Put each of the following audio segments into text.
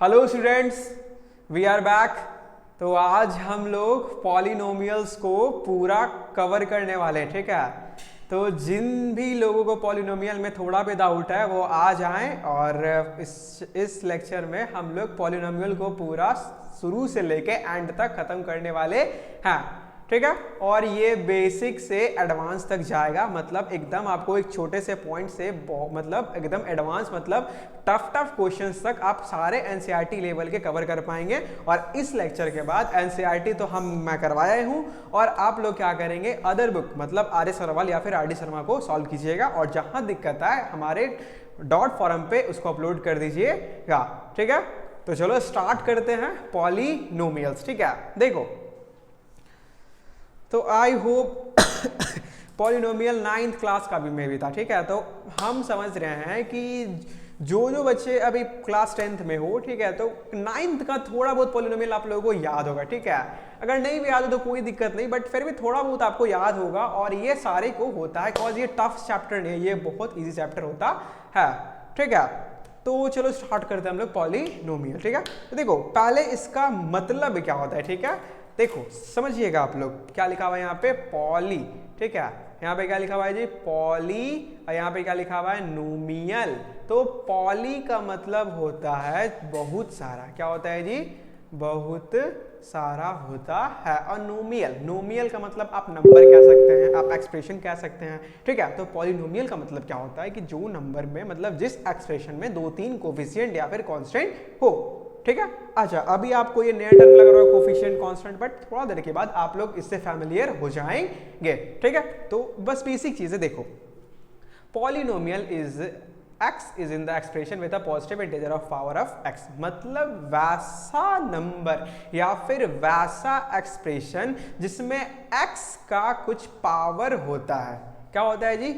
Hello students, we are back. तो आज हम लोग पॉलिनोमियल्स को पूरा कवर करने वाले हैं, ठीक है। तो जिन भी लोगों को पॉलिनोमियल में थोड़ा भी डाउट है वो आ जाएं और इस लेक्चर में हम लोग पॉलिनोमियल को पूरा शुरू से लेके एंड तक खत्म करने वाले हैं, ठीक है। और ये बेसिक से एडवांस तक जाएगा, मतलब एकदम आपको एक छोटे से पॉइंट से मतलब एकदम एडवांस मतलब टफ क्वेश्चंस तक आप सारे एनसीईआरटी लेवल के कवर कर पाएंगे। और इस लेक्चर के बाद एनसीईआरटी तो मैं करवाया हूँ और आप लोग क्या करेंगे, अदर बुक मतलब आर्य सरवाल या फिर आरडी शर्मा को सॉल्व कीजिएगा और जहां दिक्कत है हमारे डॉट फॉरम पे उसको अपलोड कर दीजिएगा, ठीक है। तो चलो स्टार्ट करते हैं पॉलिनोमियल्स, ठीक है। देखो, तो I hope polynomial 9th class का भी में भी था, ठीक है। तो हम समझ रहे हैं कि जो बच्चे अभी क्लास 10th में हो, ठीक है, तो 9th का थोड़ा बहुत पॉलिनोमियल आप लोगों को याद होगा, ठीक है। अगर नहीं भी याद हो तो कोई दिक्कत नहीं, बट फिर भी थोड़ा बहुत आपको याद होगा। और ये सारे को होता है बिकॉज ये टफ चैप्टर नहीं है, ये बहुत ईजी चैप्टर होता है, ठीक है। तो चलो स्टार्ट करते हैं हम लोग पॉलिनोमियल, ठीक है। तो देखो पहले इसका मतलब क्या होता है, ठीक है। देखो समझिएगा आप लोग, क्या लिखा हुआ है यहाँ पे, पॉली, ठीक है। यहाँ पे क्या लिखा हुआ है जी, पॉली, और यहाँ पे क्या लिखा हुआ है, नोमियल। तो पॉली का मतलब होता है बहुत सारा, क्या होता है जी, बहुत सारा होता है। और नोमियल का मतलब आप नंबर कह सकते हैं, आप एक्सप्रेशन कह सकते हैं, ठीक है। तो पॉलिनोमियल का मतलब क्या होता है कि जो नंबर में मतलब जिस एक्सप्रेशन में 2-3 कोफिशिएंट या फिर कांस्टेंट हो, ठीक है। अच्छा, अभी आपको ये नया टर्म लग रहा है कोफिशिएंट कांस्टेंट, बट थोड़ा देर के बाद आप लोग इससे फैमिलियर हो जाएंगे, ठीक है। तो बस बेसिक चीजें देखो, polynomial is x is in the expression with a positive integer of power of x, मतलब वैसा नंबर या फिर वैसा एक्सप्रेशन जिसमें x का कुछ पावर होता है। क्या होता है जी,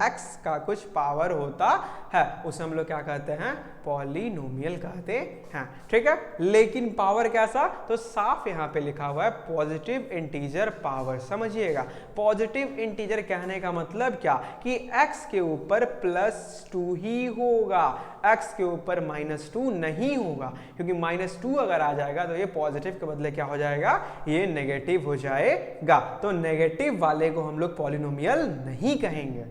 x का कुछ पावर होता है, उसे हम लोग क्या कहते हैं, पॉलिनोमियल कहते हैं, ठीक है। लेकिन पावर कैसा, तो साफ यहाँ पे लिखा हुआ है पॉजिटिव इंटीजर पावर। समझिएगा, पॉजिटिव इंटीजर कहने का मतलब क्या, कि x के ऊपर +2 ही होगा, x के ऊपर -2 नहीं होगा, क्योंकि -2 अगर आ जाएगा तो ये पॉजिटिव के बदले क्या हो जाएगा, ये नेगेटिव हो जाएगा। तो नेगेटिव वाले को हम लोग पॉलिनोमियल नहीं कहेंगे,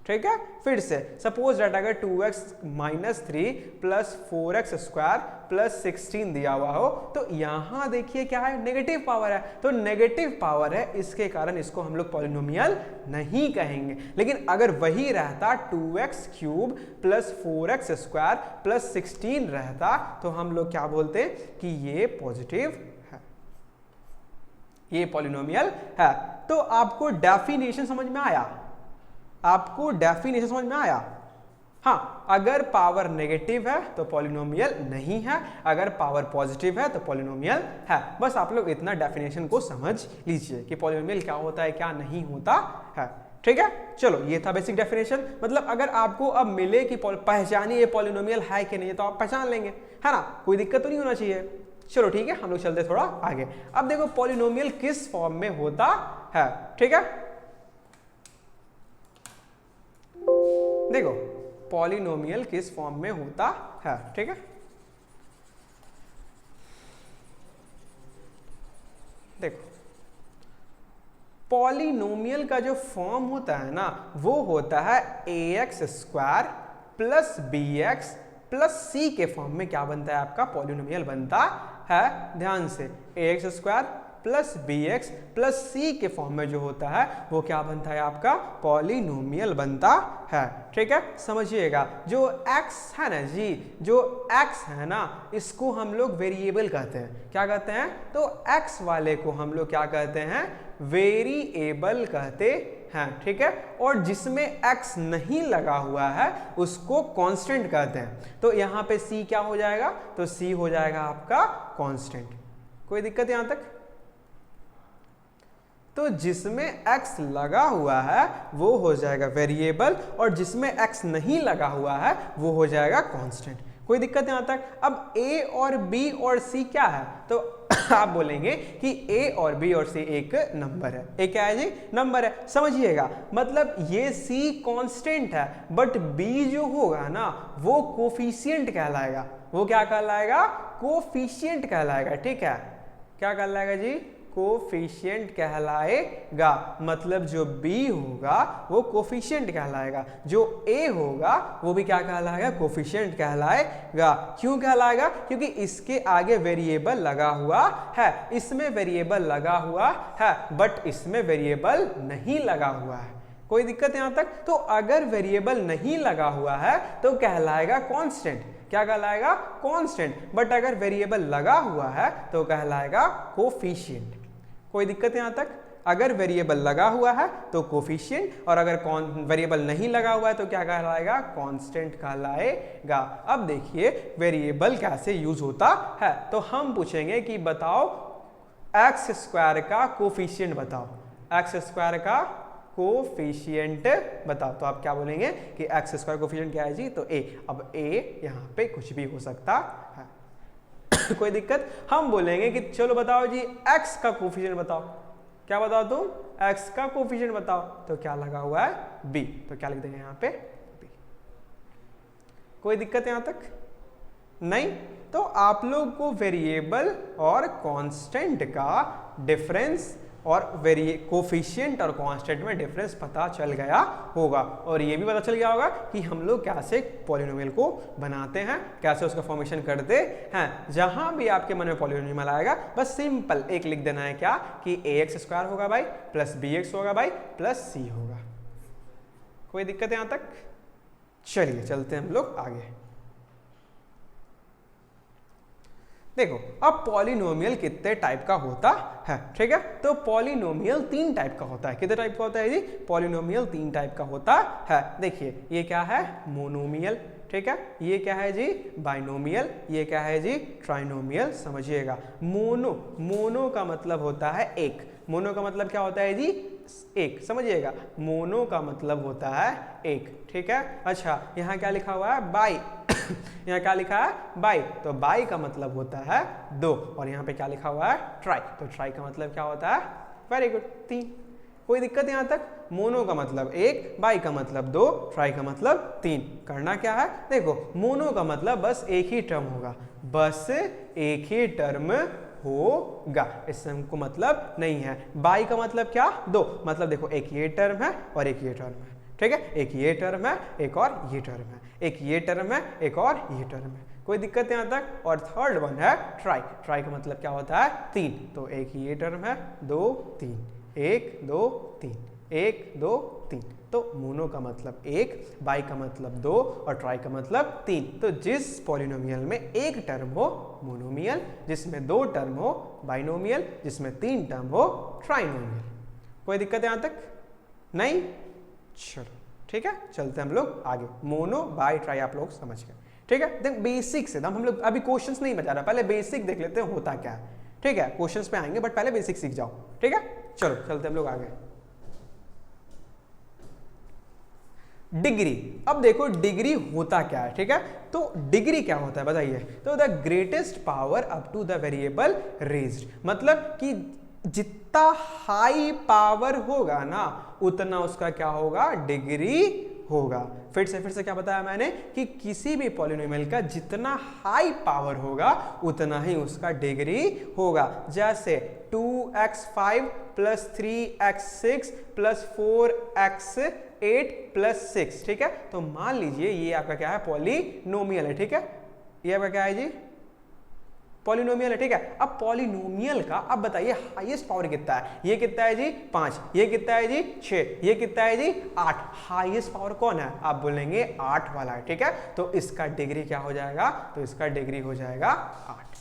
ठीक है। फिर से सपोज दैट अगर 2x - 3 + 4x² + 16 दिया हुआ हो, तो यहां देखिए क्या है, नेगेटिव पावर है। तो नेगेटिव पावर है, इसके कारण इसको हम लोग पॉलिनोमियल नहीं कहेंगे। लेकिन अगर वही रहता 2x³ + 4x² + 16 रहता, तो हम लोग क्या बोलते कि ये पॉजिटिव है, ये पॉलिनोमियल है। तो आपको डेफिनेशन समझ में आया, आपको डेफिनेशन समझ में आया। हाँ, अगर पावर नेगेटिव है तो पॉलिनोमियल नहीं है, अगर पावर पॉजिटिव है तो पॉलिनोमियल है। बस आप लोग इतना डेफिनेशन को समझ लीजिए कि पॉलिनोमियल क्या होता है, क्या नहीं होता है, ठीक है। चलो, ये था बेसिक डेफिनेशन। मतलब अगर आपको अब मिले कि पहचानिए ये पॉलिनोमियल है कि नहीं, तो आप पहचान लेंगे, है ना, कोई दिक्कत तो नहीं होना चाहिए। चलो ठीक है, हम लोग चलते थोड़ा आगे। अब देखो पॉलिनोमियल किस फॉर्म में होता है, ठीक है। देखो पॉलिनोमियल किस फॉर्म में होता है, ठीक है। देखो पॉलिनोमियल का जो फॉर्म होता है ना, वो होता है ax² + bx + c के फॉर्म में क्या बनता है, आपका पॉलिनोमियल बनता है। ध्यान से, ax² + bx + c के फॉर्म में जो होता है वो क्या बनता है, आपका पॉलिनोमियल बनता है, ठीक है। समझिएगा, जो x है ना जी, जो x है ना, इसको हम लोग वेरिएबल कहते हैं। क्या कहते हैं, तो x वाले को हम लोग क्या कहते हैं, वेरिएबल कहते हैं, ठीक है। और जिसमें x नहीं लगा हुआ है उसको कांस्टेंट कहते हैं। तो यहाँ पे c क्या हो जाएगा, तो c हो जाएगा आपका कांस्टेंट। कोई दिक्कत यहां तक? तो जिसमें x लगा हुआ है वो हो जाएगा वेरिएबल, और जिसमें x नहीं लगा हुआ है वो हो जाएगा कांस्टेंट। कोई दिक्कत यहां तक? अब a और b और c क्या है, तो आप बोलेंगे कि a और b और c एक नंबर है। a क्या है जी, नंबर है। समझिएगा, मतलब ये c कांस्टेंट है, बट b जो होगा ना वो कोफिशिएंट कहलाएगा। वो क्या कहलाएगा? कोफिशिएंट कहलाएगा। ठीक है, क्या कहलाएगा जी? कोफिशिएंट कहलाएगा। मतलब जो b होगा वो कोफिशिएंट कहलाएगा, जो a होगा वो भी क्या कहलाएगा? कोफिशिएंट कहलाएगा। क्यों कहलाएगा? क्योंकि इसके आगे वेरिएबल लगा हुआ है, इसमें वेरिएबल लगा हुआ है, बट इसमें वेरिएबल नहीं लगा हुआ है। कोई दिक्कत यहां तक? तो अगर वेरिएबल नहीं लगा हुआ है तो कहलाएगा कांस्टेंट। क्या कहलाएगा? कांस्टेंट। बट अगर वेरिएबल लगा हुआ है तो कहलाएगा कोफिशिएंट। कोई दिक्कत यहां तक? अगर वेरिएबल लगा हुआ है तो कोफिशिएंट, और अगर वेरिएबल नहीं लगा हुआ है तो क्या कहलाएगा? कांस्टेंट कहलाएगा। अब देखिए वेरिएबल कैसे यूज होता है। तो हम पूछेंगे कि बताओ एक्स स्क्वायर का कोफिशिएंट बताओ, एक्स स्क्वायर का कोफिशिएंट बताओ। तो आप क्या बोलेंगे कि एक्स स्क्वायर कोफिशिएंट क्या है जी? तो a। अब a यहाँ पे कुछ भी हो सकता है कोई दिक्कत? हम बोलेंगे कि चलो बताओ जी x का कोफिशिएंट बताओ। क्या बताओ तुम? x का कोफिशिएंट बताओ। तो क्या लगा हुआ है? b। तो क्या लिख देंगे यहाँ पे? b। कोई दिक्कत यहाँ तक? नहीं। तो आप लोग को वेरिएबल और कांस्टेंट का डिफरेंस और कोफिशिएंट और कांस्टेंट में डिफरेंस पता चल गया होगा, और ये भी पता चल गया होगा कि हम लोग कैसे पॉलिनोमियल को बनाते हैं, कैसे उसका फॉर्मेशन करते हैं। जहां भी आपके मन में पॉलिनोमियल आएगा बस सिंपल एक लिख देना है, क्या कि ax स्क्वायर होगा भाई प्लस bx होगा भाई प्लस c होगा। कोई दिक्कत यहां तक? चलिए चलते हैं हम लोग आगे। देखो अब पॉलिनोमियल कितने टाइप का होता है, ठीक है? तो पॉलिनोमियल 3 टाइप का होता है। कितने टाइप का होता है जी? पॉलिनोमियल 3 टाइप का होता है। देखिए ये क्या है? मोनोमियल, ठीक है? ये क्या है जी? बाइनोमियल। ये क्या है जी? ट्राइनोमियल। समझिएगा, मोनो का मतलब होता है एक। मोनो का मतलब क्या होता है जी? एक। समझिएगा, मोनो का मतलब होता है एक, ठीक है? अच्छा, यहाँ क्या लिखा हुआ है? बाई यहाँ क्या लिखा है? बाई। तो बाई का मतलब होता है 2, और यहाँ पे क्या लिखा हुआ है? ट्राई। तो ट्राई का मतलब क्या होता है? Very good, 3। कोई दिक्कत यहाँ तक? मोनो का मतलब 1, बाई का मतलब 2, ट्राई का मतलब 3। करना क्या है? देखो मोनो का मतलब बस एक ही टर्म होगा, बस एक ही टर्म होगा, इससे हमको मतलब नहीं है। बाई का मतलब क्या? 2। मतलब देखो एक ये टर्म है और एक ये टर्म है, ठीक है? एक ये टर्म है, एक और ये टर्म है, एक ये टर्म है, एक और ये टर्म है। कोई दिक्कत यहाँ तक? और थर्ड वन है ट्राई। ट्राई का मतलब क्या होता है? 3। तो एक ये टर्म है, 2 3, 1 2 3, 1 2 3। तो मोनो का मतलब 1, बाई का मतलब 2 और ट्राई का मतलब 3। तो जिस पॉलिनोमियल में एक टर्म हो मोनोमियल, जिसमें 2 टर्म हो बाइनोमियल, जिसमें 3 टर्म हो ट्राइनोमियल। कोई दिक्कत यहाँ तक? नहीं? चलो ठीक है, चलते हैं हम लोग आगे। मोनो बाई ट्राई आप लोग समझ गए, ठीक है? देख बेसिक से हम लोग अभी क्वेश्चंस नहीं बता रहा, पहले बेसिक देख लेते हैं होता क्या है, ठीक है? क्वेश्चंस पे आएंगे बट पहले बेसिक सीख जाओ, ठीक है? चलो चलते हम लोग आगे। डिग्री। अब देखो डिग्री होता क्या है, ठीक है? तो डिग्री क्या होता है बताइए? तो the greatest power up to the variable raised, मतलब कि जितना हाई पावर होगा ना उतना उसका क्या होगा? डिग्री होगा। फिर से क्या बताया मैंने कि किसी भी पॉलिनोमियल का जितना हाई पावर होगा उतना ही उसका डिग्री होगा। जैसे 2x5 plus 3x6 plus 4x8 plus 6, ठीक है? तो मान लीजिए ये आपका क्या है? पॉलिनोमियल है, ठीक है? ये आपका क्या है जी? पॉलिनोमियल है, ठीक है? अब पॉलिनोमियल का अब बताइए हाईएस्ट पावर कितना है? ये कितना है जी? 5। ये कितना है जी? 6। ये कितना है जी? 8। हाईएस्ट पावर कौन है? आप बोलेंगे 8 वाला है, ठीक है? तो इसका डिग्री क्या हो जाएगा? तो इसका डिग्री हो जाएगा 8।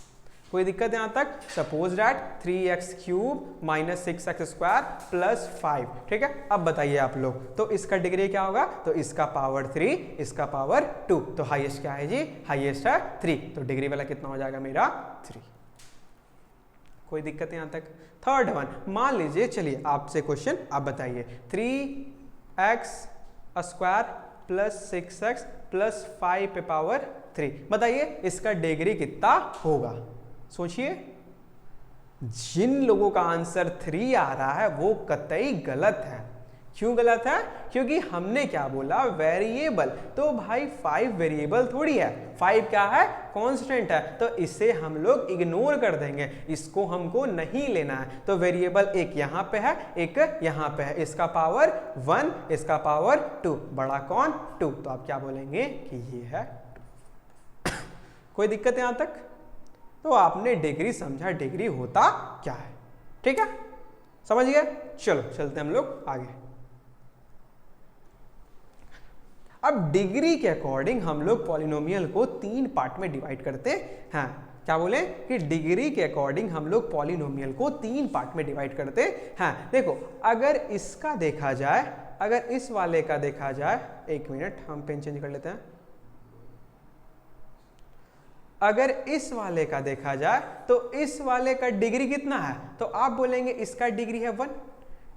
कोई दिक्कत यहां तक? Suppose that 3x³ minus 6x² plus 5, ठीक है? अब बताइए आप लोग, तो इसका डिग्री क्या होगा? तो इसका पावर 3, इसका पावर 2। तो हाईएस्ट क्या है जी? हाईएस्ट है 3। तो डिग्री वाला कितना हो जाएगा मेरा? 3। कोई दिक्कत यहां तक? थर्ड वन, मान लीजिए, चलिए आपसे क्वेश्चन, आप बताइए 3x² प्लस 6x प्लस 5 पे पावर 3, बताइए इसका डिग्री कितना होगा? सोचिए। जिन लोगों का आंसर 3 आ रहा है वो कतई गलत है, क्यों गलत है? क्योंकि हमने क्या बोला, वेरिएबल। तो भाई 5 वेरिएबल थोड़ी है, 5 क्या है, कांस्टेंट है, तो इसे हम लोग इग्नोर कर देंगे, इसको हमको नहीं लेना है। तो वेरिएबल एक यहाँ पे है, एक यहाँ पे है, इसका पावर 1, इसका पावर 2, बड़ा कौन, 2, तो आप क्या बोलेंगे कि ये है 2। कोई दिक्कत यहां तक? तो आपने डिग्री समझा, डिग्री होता क्या है, ठीक है, समझ गए? चलो चलते हम लोग आगे। अब डिग्री के अकॉर्डिंग हम लोग पॉलिनोमियल को 3 पार्ट में डिवाइड करते हैं। क्या बोले कि डिग्री के अकॉर्डिंग हम लोग पॉलिनोमियल को 3 पार्ट में डिवाइड करते हैं। देखो, अगर इसका देखा जाए, अगर इस वाले का देखा जाए, एक मिनट हम पेन चेंज कर लेते हैं। अगर इस वाले का देखा जाए तो इस वाले का डिग्री कितना है, तो आप बोलेंगे इसका डिग्री है 1।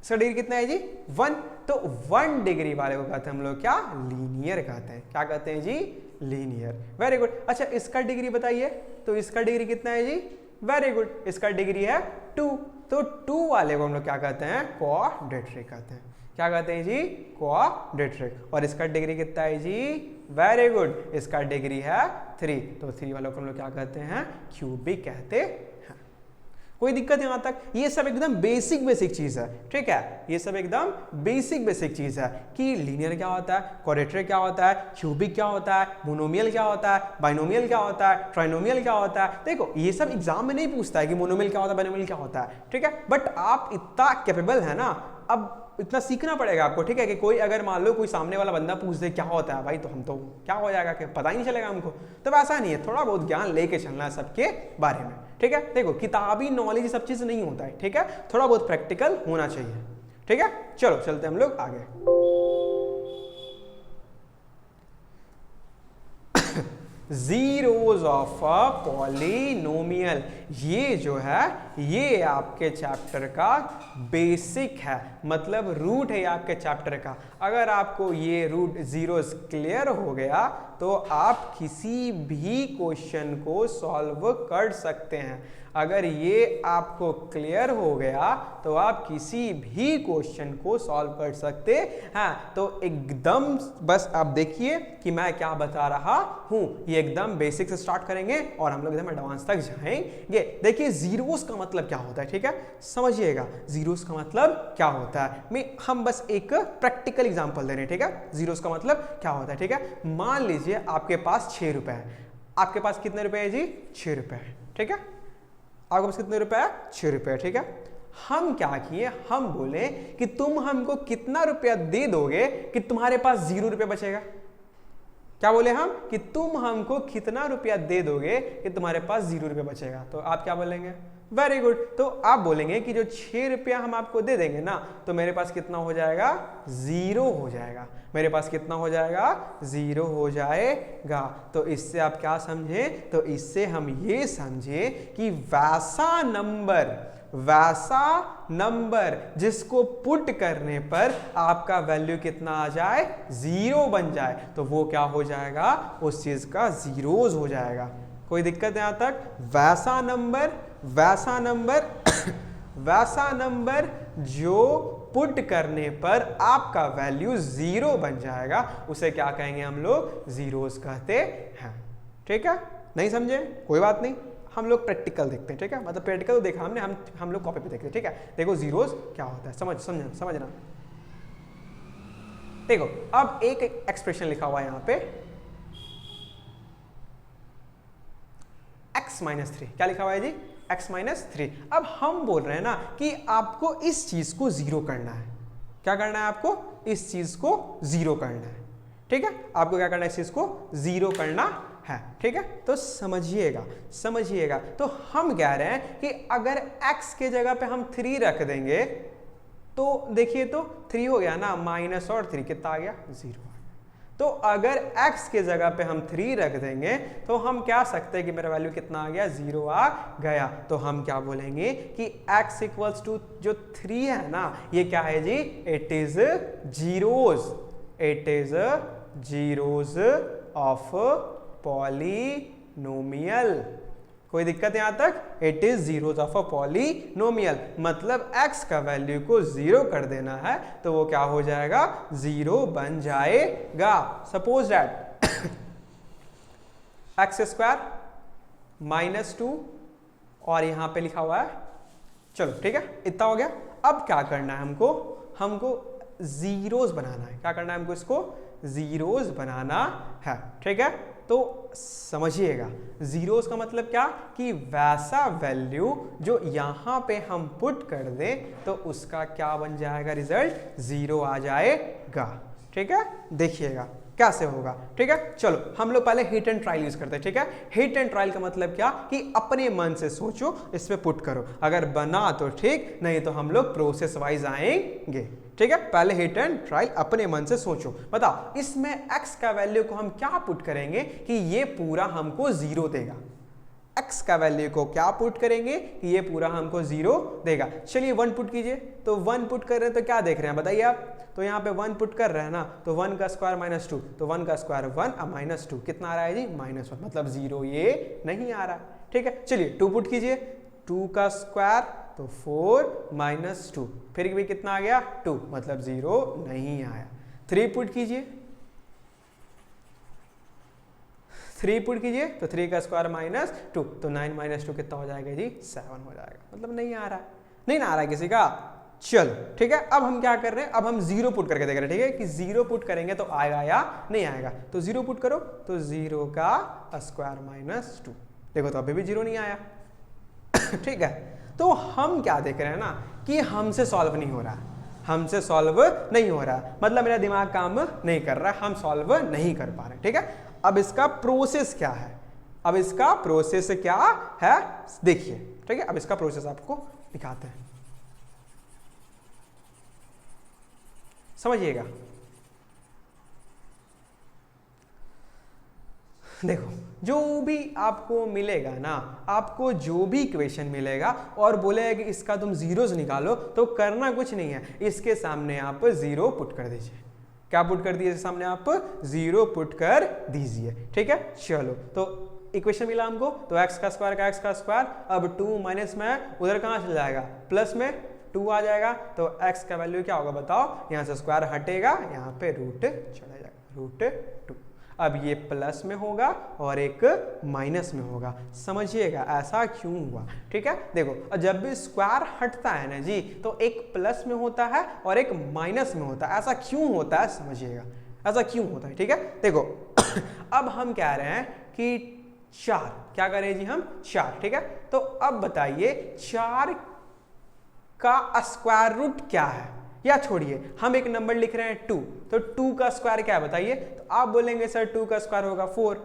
इसका डिग्री कितना है जी, 1। तो 1 डिग्री वाले को कहते हैं हम लोग क्या, लीनियर कहते हैं। क्या कहते हैं जी, लीनियर। Very good. अच्छा, इसका डिग्री बताइए, तो इसका डिग्री कितना है जी, वेरी गुड, इसका डिग्री है 2। तो 2 वाले को हम लोग क्या कहते हैं, क्वाड्रेटिक कहते हैं। क्या कहते हैं जी, क्वाड्रेटिक। और इसका डिग्री कितना है जी, वेरी गुड, इसका डिग्री है 3। तो 3 वालों को हम लोग क्या कहते हैं, क्यूबिक कहते हैं। कोई दिक्कत यहां तक? ये सब एकदम बेसिक चीज है, ठीक है, ये सब एकदम बेसिक चीज है कि लीनियर क्या होता है, क्वाड्रेटिक क्या होता है, क्यूबिक क्या होता है, मोनोमियल क्या होता है, बाइनोमियल क्या होता है, ट्राइनोमियल क्या होता है। देखो, ये सब एग्जाम में नहीं पूछता है कि मोनोमियल क्या होता है, बाइनोमियल क्या होता है, ठीक है, बट आप इतना कैपेबल है ना, अब इतना सीखना पड़ेगा आपको, ठीक है, कि कोई अगर मान लो कोई सामने वाला बंदा पूछ दे क्या होता है भाई, तो हम तो क्या हो जाएगा कि पता ही नहीं चलेगा हमको। तो ऐसा नहीं है, थोड़ा बहुत ज्ञान लेके चलना है सबके बारे में, ठीक है। देखो, किताबी नॉलेज सब चीज नहीं होता है, ठीक है, थोड़ा बहुत प्रैक्टिकल होना चाहिए, ठीक है। चलो चलते हम लोग आगे। जीरोज ऑफ अ पॉलिनोमियल, ये जो है ये आपके चैप्टर का बेसिक है, मतलब रूट है आपके चैप्टर का। अगर आपको ये रूट जीरोस क्लियर हो गया तो आप किसी भी क्वेश्चन को सॉल्व कर सकते हैं। अगर ये आपको क्लियर हो गया तो आप किसी भी क्वेश्चन को सॉल्व कर सकते हैं। तो एकदम बस आप देखिए कि मैं क्या बता रहा हूं, ये एकदम बेसिक से स्टार्ट करेंगे और हम लोग एकदम एडवांस तक जाएंगे। देखिए, जीरोस का मतलब क्या होता है, ठीक है, समझिएगा जीरोस का मतलब क्या होता है। हम बस एक प्रैक्टिकल एग्जांपल दे रहे हैं, ठीक है। जीरोस का मतलब क्या होता है, ठीक है। मान लीजिए आपके पास 6 रुपए है। आपके पास कितने रुपए है जी, 6 रुपए है, ठीक है। आपके पास कितने रुपए है, 6 रुपए, ठीक है। हम क्या किए, हम बोले कि तुम हमको कितना रुपया दे दोगे कि तुम्हारे पास 0 रुपया बचेगा। क्या बोले हम, कि तुम हमको कितना रुपया दे दोगे कि तुम्हारे पास 0 रुपया बचेगा। तो आप क्या बोलेंगे, वेरी गुड। तो आप बोलेंगे कि जो 6 रुपया हम आपको दे देंगे ना, तो मेरे पास कितना हो जाएगा, 0 हो जाएगा। मेरे पास कितना हो जाएगा, 0 हो जाएगा। तो इससे आप क्या समझे, तो इससे हम ये समझे कि वैसा नंबर जिसको पुट करने पर आपका वैल्यू कितना आ जाए, 0 बन जाए, तो वो क्या हो जाएगा, उस चीज का जीरोज हो जाएगा। कोई दिक्कत यहां तक? वैसा नंबर जो पुट करने पर आपका वैल्यू 0 बन जाएगा, उसे क्या कहेंगे हम लोग, जीरोस कहते हैं, ठीक है। नहीं समझे, कोई बात नहीं, हम लोग प्रैक्टिकल देखते हैं, ठीक है। मतलब प्रैक्टिकल तो देखा हमने, हम लोग कॉपी पे देखते हैं, ठीक है। देखो जीरोस क्या होता है, समझना। देखो, अब एक एक्सप्रेशन लिखा हुआ है यहां पे, x-3। क्या लिखा हुआ है जी, x-3। अब हम बोल रहे हैं ना कि आपको इस चीज को 0 करना है। क्या करना है आपको, इस चीज को 0 करना है, ठीक है। आपको क्या करना है, इस चीज को 0 करना है, ठीक है। तो समझिएगा। तो हम कह रहे हैं कि अगर x के जगह पे हम 3 रख देंगे तो देखिए, तो 3 हो गया ना, माइनस और 3 कितना आ गया, 0। तो अगर x के जगह पे हम 3 रख देंगे तो हम क्या सकते हैं कि मेरा वैल्यू कितना आ गया, 0 आ गया। तो हम क्या बोलेंगे कि x इक्वल्स टू जो 3 है ना, ये क्या है जी, it is zeros of polynomial. कोई दिक्कत यहाँ तक? It is zeros of a polynomial, मतलब x का वैल्यू को 0 कर देना है तो वो क्या हो जाएगा? 0 बन जाएगा। सपोज दैट एक्स स्क्वायर -2 और यहां पे लिखा हुआ है, चलो ठीक है, इतना हो गया। अब क्या करना है हमको जीरोस बनाना है। क्या करना है हमको? इसको जीरोस बनाना है, ठीक है। तो समझिएगा, जीरोस का मतलब क्या कि वैसा वैल्यू जो यहां पे हम पुट कर दें तो उसका क्या बन जाएगा? रिजल्ट 0 आ जाएगा, ठीक है। देखिएगा कैसे होगा, ठीक है। चलो हम लोग पहले हिट एंड ट्रायल यूज करते हैं, ठीक है। हिट एंड ट्रायल का मतलब क्या कि अपने मन से सोचो, इस पे पुट करो, अगर बना तो ठीक, नहीं तो हम लोग प्रोसेस वाइज आएंगे, ठीक है। पहले हिट एंड ट्रायल, अपने मन से सोचो। बताओ इसमें x का वैल्यू को हम क्या पुट करेंगे कि ये पूरा हमको 0 देगा? x का वैल्यू को क्या पुट करेंगे कि ये पूरा हमको 0 देगा? चलिए 1 पुट कीजिए। तो 1 पुट कर रहे हैं तो क्या देख रहे हैं बताइए आप? तो यहाँ पे 1 पुट कर रहे हैं ना, तो 1 का स्क्वायर -2, तो 1 का स्क्वायर 1 और -2 कितना आ रहा है जी? -1, मतलब 0 ये नहीं आ रहा, ठीक है। चलिए 2 पुट कीजिए, 2 का स्क्वायर तो 4 -2, फिर भी कितना आ गया? 2, मतलब 0 नहीं आया। 3 पुट कीजिए, 3 पुट कीजिए तो 3 का स्क्वायर -2, तो 9 -2 कितना हो जाएगा जी? 7 हो जाएगा, मतलब नहीं आ रहा है, नहीं ना आ रहा है किसी का। चलो ठीक है, अब हम क्या कर रहे हैं? अब हम 0 पुट करके देख रहे हैं, ठीक है, कि 0 पुट करेंगे तो आएगा या नहीं आएगा। तो 0 पुट करो तो 0 का स्क्वायर -2, देखो तो अभी भी 0 नहीं आया ठीक है। तो हम क्या देख रहे हैं ना कि हमसे सॉल्व नहीं हो रहा है, हमसे सॉल्व नहीं हो रहा है, मतलब मेरा दिमाग काम नहीं कर रहा है, हम सॉल्व नहीं कर पा रहे, ठीक है। अब इसका प्रोसेस क्या है? अब इसका प्रोसेस क्या है देखिए, ठीक है। अब इसका प्रोसेस आपको दिखाते हैं, समझिएगा। देखो जो भी आपको मिलेगा ना, आपको जो भी इक्वेशन मिलेगा और बोलेगा कि इसका तुम जीरोस निकालो, तो करना कुछ नहीं है, इसके सामने आप 0 पुट कर दीजिए। क्या पुट कर दीजिए? सामने आप 0 पुट कर दीजिए, ठीक है। चलो तो इक्वेशन मिला हमको, तो x का स्क्वायर का x का स्क्वायर, अब 2 माइनस में उधर कहाँ चला जाएगा? प्लस में 2 आ जाएगा, तो x का वैल्यू क्या होगा बताओ? यहाँ से स्क्वायर हटेगा, यहाँ पे रूट चला जाएगा, √2। अब ये प्लस में होगा और एक माइनस में होगा, समझिएगा ऐसा क्यों हुआ, ठीक है। देखो जब भी स्क्वायर हटता है ना जी, तो एक प्लस में होता है और एक माइनस में होता है, ऐसा क्यों होता है समझिएगा, ऐसा क्यों होता है, ठीक है। देखो अब हम कह रहे हैं कि 4, क्या करें जी हम? 4, ठीक है। तो अब बताइए 4 का स्क्वायर रूट क्या है? या छोड़िए, हम एक नंबर लिख रहे हैं 2, तो 2 का स्क्वायर क्या है बताइए? तो आप बोलेंगे सर 2 का स्क्वायर होगा 4।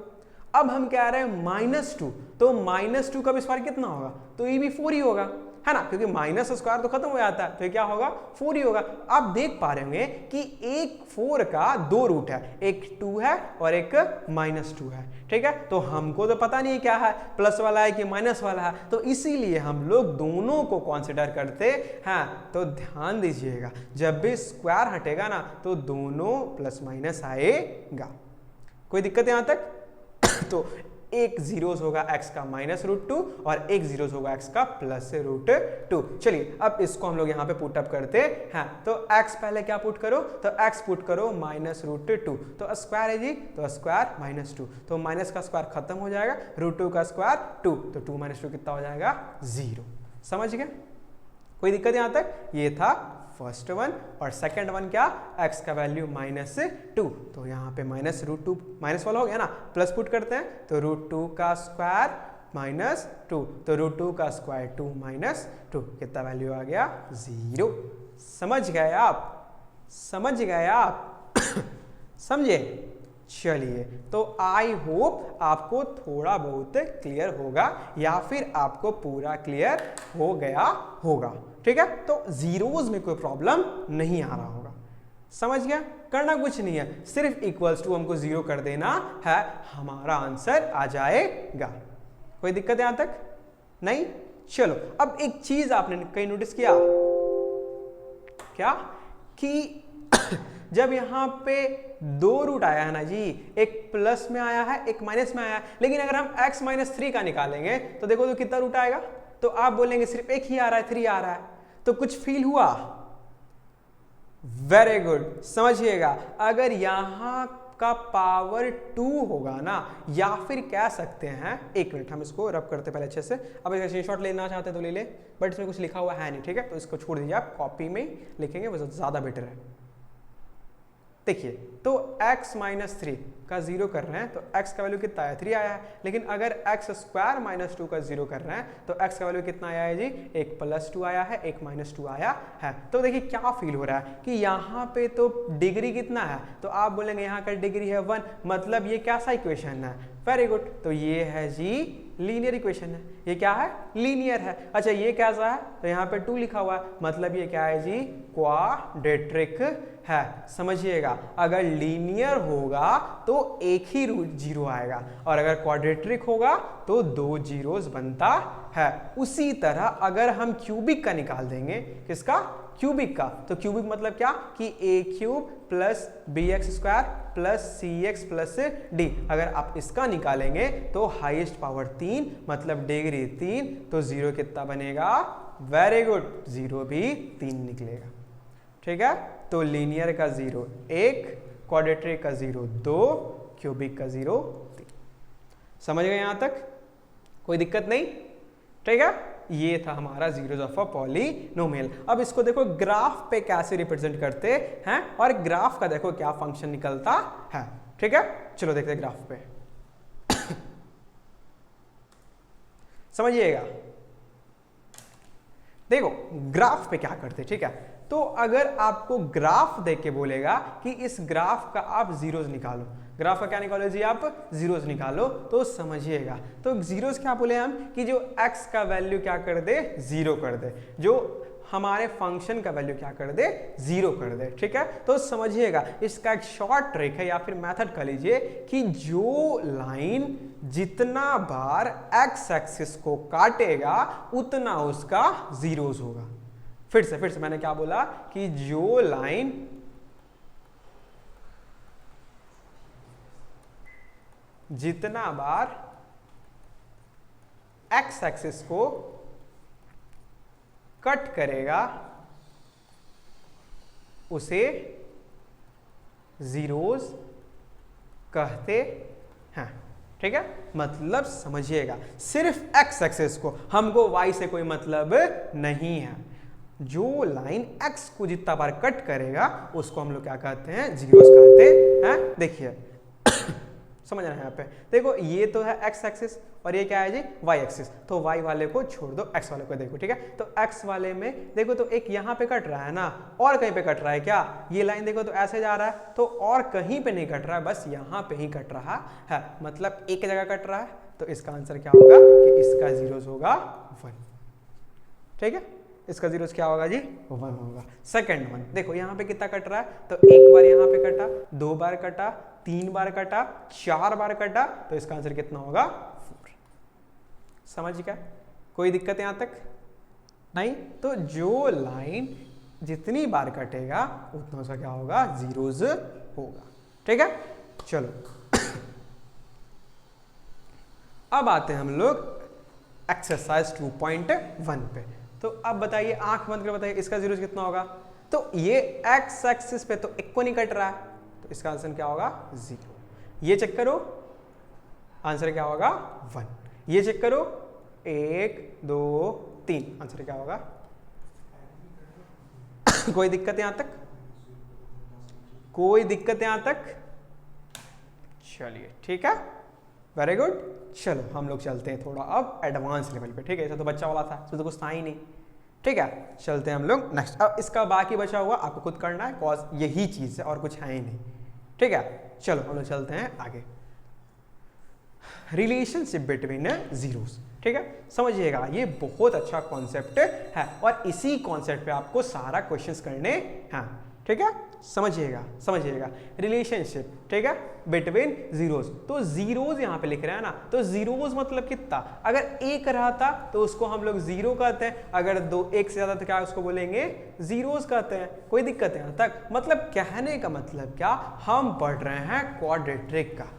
अब हम कह रहे हैं -2, तो -2 का भी स्क्वायर कितना होगा? तो ये भी 4 ही होगा, है ना, क्योंकि माइनस स्क्वायर तो खत्म हो जाता है, तो ये क्या होगा? 4 ही होगा। आप देख पा रहे होंगे कि एक 4 का 2 रूट है, एक 2 है और एक -2 है, ठीक है। तो हमको तो पता नहीं क्या है, प्लस वाला है कि माइनस वाला है, तो इसीलिए हम लोग दोनों को कंसिडर करते हैं। तो ध्यान दीजिएगा, जब भी स्क्वायर हटेगा ना तो दोनों प्लस माइनस आएगा। कोई दिक्कत यहां तक? तो एक जीरोस होगा x का -√2 और एक जीरोस होगा x का +√2। चलिए अब इसको हम लोग यहाँ पे पुट अप करते हैं। तो x पहले क्या पुट करो? तो x पुट करो -√2, तो स्क्वायर है जी, तो स्क्वायर -2, तो माइनस का स्क्वायर खत्म हो जाएगा, √2 का स्क्वायर 2, तो 2 - 2 कितना हो जाएगा? 0। समझ गए? कोई दिक्कत यहाँ तक? ये था फर्स्ट वन। और सेकंड वन क्या? x का वैल्यू -2, तो यहाँ पे -√2 माइनस वाला हो गया ना, प्लस पुट करते हैं, तो √2 का स्क्वायर -2, तो √2 का स्क्वायर 2 - 2, कितना वैल्यू आ गया? 0। समझ गए आप? समझ गए आप? समझे? चलिए, तो आई होप आपको थोड़ा बहुत क्लियर होगा या फिर आपको पूरा क्लियर हो गया होगा, ठीक है। तो जीरोस में कोई प्रॉब्लम नहीं आ रहा होगा, समझ गया? करना कुछ नहीं है, सिर्फ इक्वल्स टू हमको 0 कर देना है, हमारा आंसर आ जाएगा। कोई दिक्कत यहां तक? नहीं? चलो अब एक चीज आपने कहीं नोटिस किया क्या कि जब यहां पे दो रूट आया है ना जी, एक प्लस में आया है एक माइनस में आया है, लेकिन अगर हम x माइनस 3 का निकालेंगे तो देखो तो कितना रूट आएगा, तो आप बोलेंगे सिर्फ एक ही आ रहा है, 3 आ रहा है, तो कुछ फील हुआ? वेरी गुड, समझिएगा अगर यहां का पावर 2 होगा ना, या फिर कह सकते हैं, एक मिनट हम इसको रब करते पहले अच्छे से, अब इसका स्क्रीनशॉट लेना चाहते तो ले ले, बट इसमें कुछ लिखा हुआ है नहीं, ठीक है, तो इसको छोड़ दीजिए, आप कॉपी में लिखेंगे वो ज्यादा बेटर है। देखिए तो x माइनस 3 का 0 कर रहे हैं तो x का वैल्यू कितना आया, 3 आया है, लेकिन अगर x स्क्वायर माइनस 2 का 0 कर रहे हैं तो x का वैल्यू कितना आया है जी, एक प्लस 2 आया है, एक माइनस 2 आया है। तो देखिए क्या फील हो रहा है कि यहाँ पे तो डिग्री कितना है, तो आप बोलेंगे यहाँ का डिग्री है 1, मतलब ये कैसा इक्वेशन है, वेरी गुड, तो ये है जी लीनियर इक्वेशन है, ये क्या है, लीनियर है। अच्छा ये कैसा है, तो यहाँ पे 2 लिखा हुआ है, मतलब ये क्या है जी, क्वाड्रेटिक है। समझिएगा अगर लीनियर होगा तो एक ही जीरो आएगा, और अगर क्वाड्रेटिक होगा तो 2 जीरोस बनता है। उसी तरह अगर हम क्यूबिक का निकाल देंगे, किसका, क्यूबिक का, तो क्यूबिक मतलब क्या कि A cube plus B X square plus C X plus D, अगर आप इसका निकालेंगे तो हाईएस्ट पावर 3 मतलब डिग्री 3, तो 0 कितना बनेगा, वेरी गुड, 0 भी 3 निकलेगा, ठीक है। तो लीनियर का 0 1, क्वाड्रेटिक का 0 2, क्यूबिक का 0 3। समझ गए यहां तक, कोई दिक्कत नहीं, ठीक है। ये था हमारा जीरोस ऑफ अ पॉलीनोमियल। अब इसको देखो ग्राफ पे कैसे रिप्रेजेंट करते हैं, और ग्राफ का देखो क्या फंक्शन निकलता है, ठीक है। चलो देखते हैं ग्राफ पे समझिएगा, देखो ग्राफ पे क्या करते, ठीक है। तो अगर आपको ग्राफ देख के बोलेगा कि इस ग्राफ का आप जीरोस निकालो, ग्राफ का क्या निकालो जी, आप जीरोस निकालो, तो समझिएगा तो जीरोस क्या बोले हम कि जो x का वैल्यू क्या कर दे, 0 कर दे, जो हमारे फंक्शन का वैल्यू क्या कर दे, 0 कर दे, ठीक है। तो समझिएगा इसका एक शॉर्ट ट्रिक है या फिर मेथड कह लीजिए कि जो लाइन जितना बार x एक्सिस को काटेगा उतना उसका जीरोस होगा। फिर से मैंने क्या बोला कि जो लाइन जितना बार x एक्सिस को कट करेगा उसे जीरोस कहते हैं, ठीक है। मतलब समझिएगा सिर्फ x एक्सिस को, हमको y से कोई मतलब नहीं है, जो लाइन x को जितना बार कट करेगा उसको हम लोग क्या कहते हैं, जीरोस कहते हैं। देखिए समझना है यहाँ पे, देखो ये तो है x एक्सिस और ये क्या है जी, y एक्सिस, तो y वाले को छोड़ दो, x वाले को देखो, ठीक है। तो x वाले में देखो तो एक यहाँ पे कट रहा है ना, और कहीं पे कट रहा है क्या, ये लाइन देखो तो ऐसे जा रहा है, तो और कहीं पे नहीं कट रहा है, बस यहाँ पे ही कट रहा है, मतलब एक जगह कट रहा है, तो इसका आंसर क्या होगा कि इसका जीरोस होगा 1, ठीक है। इसका जीरोस क्या होगा जी, 1 होगा। सेकंड वन देखो यहाँ पे कितना कट रहा है, तो एक बार यहाँ पे कटा, 2 बार कटा, 3 बार कटा, 4 बार कटा, तो इसका आंसर कितना होगा, 4। समझ गया, कोई दिक्कत यहां तक नहीं। तो जो लाइन जितनी बार कटेगा उतना उसका क्या होगा, जीरोस होगा, ठीक है। चलो अब आते हैं हम लोग एक्सरसाइज 2.1 पे। तो अब बताइए, आंख बंद कर बताइए इसका जीरोस कितना होगा। तो ये एक्स एक्सिस पे तो एक को नहीं कट रहा है, तो इसका आंसर क्या होगा, 0। ये चेक करो, आंसर क्या होगा, 1। ये चेक करो, 1 2 3, आंसर क्या होगा कोई दिक्कत यहां तक, कोई दिक्कत यहां तक, चलिए ठीक है, वेरी गुड। चलो हम लोग चलते हैं थोड़ा अब एडवांस लेवल पे, ठीक है। ऐसा तो बच्चा वाला था, इसमें तो कुछ था ही नहीं, ठीक है। चलते हैं हम लोग नेक्स्ट। अब इसका बाकी बचा हुआ आपको खुद करना है, कॉज यही चीज है और कुछ है ही नहीं, ठीक है। चलो हम लोग चलते हैं आगे, रिलेशनशिप बिटवीन जीरोस, ठीक है। समझिएगा ये बहुत अच्छा कॉन्सेप्ट है और इसी कॉन्सेप्ट पे आपको सारा क्वेश्चंस करने हैं, ठीक है, समझिएगा रिलेशनशिप, ठीक है, बिटवीन जीरोज। तो जीरोज यहाँ पे लिख रहे हैं ना, तो जीरोज मतलब कितना, अगर एक रहा था तो उसको हम लोग जीरो कहते हैं, अगर दो एक से ज्यादा तो क्या उसको बोलेंगे जीरोज कहते हैं। कोई दिक्कत है यहाँ तक? मतलब कहने का मतलब क्या, हम पढ़ रहे हैं क्वाड्रेटिक का।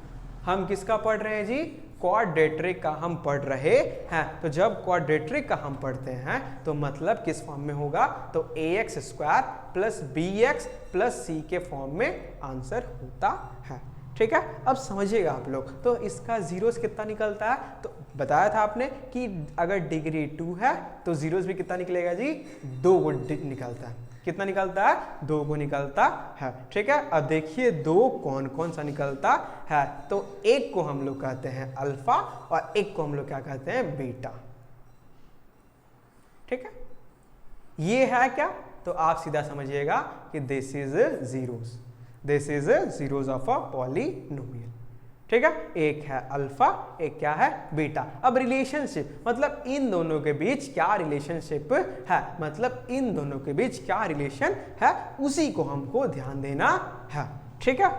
हम किसका पढ़ रहे हैं जी? क्वाड्रेटिक का हम पढ़ रहे हैं। तो जब क्वाड्रेटिक का हम पढ़ते हैं तो मतलब किस फॉर्म में होगा, तो ax square plus bx plus c के फॉर्म में आंसर होता है। ठीक है, अब समझिएगा आप लोग। तो इसका जीरोस कितना निकलता है, तो बताया था आपने कि अगर डिग्री 2 है तो जीरोस भी कितना निकलेगा जी, 2 निकलता है। कितना निकलता है? 2 को निकलता है। ठीक है, अब देखिए 2 कौन कौन सा निकलता है। तो एक को हम लोग कहते हैं अल्फा और एक को हम लोग क्या कहते हैं, बीटा। ठीक है, ये है क्या, तो आप सीधा समझिएगा कि this is zeros, this is zeros of a polynomial. ठीक है, एक है अल्फा, एक क्या है, बीटा। अब रिलेशनशिप मतलब इन दोनों के बीच क्या रिलेशनशिप है, मतलब इन दोनों के बीच क्या रिलेशन है, उसी को हमको ध्यान देना है। ठीक है,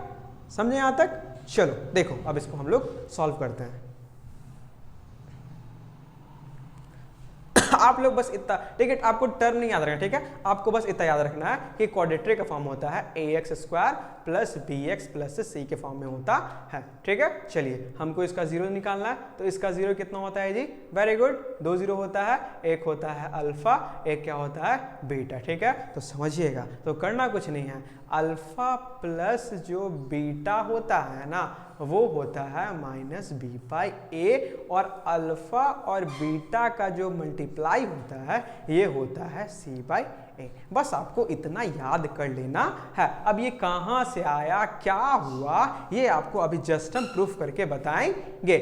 समझे यहां तक? चलो देखो अब इसको हम लोग सॉल्व करते हैं। आप लोग बस इतना, ठीक है, आपको टर्म नहीं याद रखना। ठीक है, आपको बस इतना याद रखना है कि क्वाड्रेटिक का फॉर्म होता है ax square plus bx plus c के फॉर्म में होता है। ठीक है, चलिए हमको इसका जीरो निकालना है। तो इसका जीरो कितना होता है जी? वेरी गुड, 2 जीरो होता है, एक होता है अल्फा, एक क्या होता है, बीटा। ठीक है, तो समझिएगा, तो करना कुछ नहीं है, अल्फा प्लस जो बीटा होता है ना वो होता है माइनस बी बाई ए, और अल्फा और बीटा का जो मल्टीप्लाई होता है ये होता है सी बाई ए। बस आपको इतना याद कर लेना है। अब ये कहाँ से आया, क्या हुआ, ये आपको अभी जस्ट हम प्रूफ करके बताएंगे,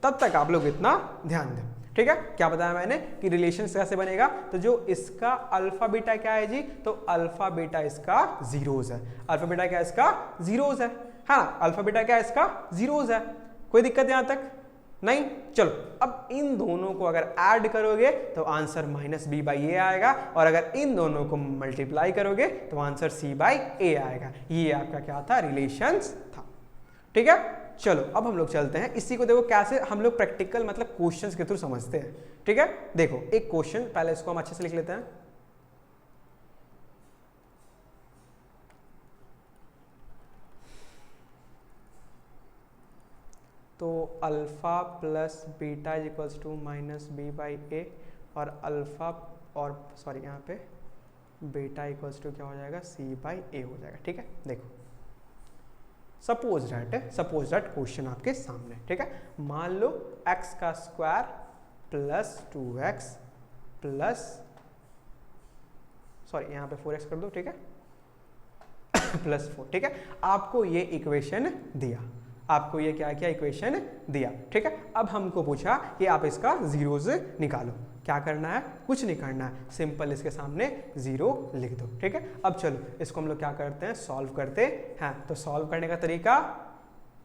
तब तक आप लोग इतना ध्यान दें। ठीक है, क्या बताया मैंने कि रिलेशन कैसे बनेगा, तो जो इसका अल्फा बीटा क्या है जी, तो अल्फा बीटा इसका जीरोस है। अल्फा बीटा क्या इसका जीरोस है ना, अल्फा बीटा क्या इसका जीरोस है। कोई दिक्कत यहां तक नहीं? चलो अब इन दोनों को अगर ऐड करोगे तो आंसर माइनस बी बाई ए आएगा, और अगर इन दोनों को मल्टीप्लाई करोगे तो आंसर सी बाई ए आएगा। ये आपका क्या था, रिलेशंस था। ठीक है, चलो अब हम लोग चलते हैं, इसी को देखो कैसे हम लोग प्रैक्टिकल मतलब क्वेश्चंस के थ्रू समझते हैं। ठीक है, देखो एक क्वेश्चन, पहले इसको हम अच्छे से लिख लेते हैं। तो alpha plus beta is equals to minus B by A, और अल्फा और सॉरी यहाँ पे बीटा इक्वल्स टू क्या हो जाएगा, सी बाई ए हो जाएगा। ठीक है, देखो सपोज दैट क्वेश्चन आपके सामने। ठीक है, मान लो x का square plus 2x plus sorry यहाँ पे 4x कर दो। ठीक है, प्लस 4। ठीक है, आपको ये इक्वेशन दिया, आपको ये क्या क्या इक्वेशन दिया। ठीक है, अब हमको पूछा कि आप इसका जीरोस निकालो। क्या करना है, कुछ नहीं करना है, सिंपल इसके सामने जीरो लिख दो। ठीक है, अब चलो इसको हम लोग क्या करते हैं, सॉल्व करते हैं। तो सॉल्व करने का तरीका,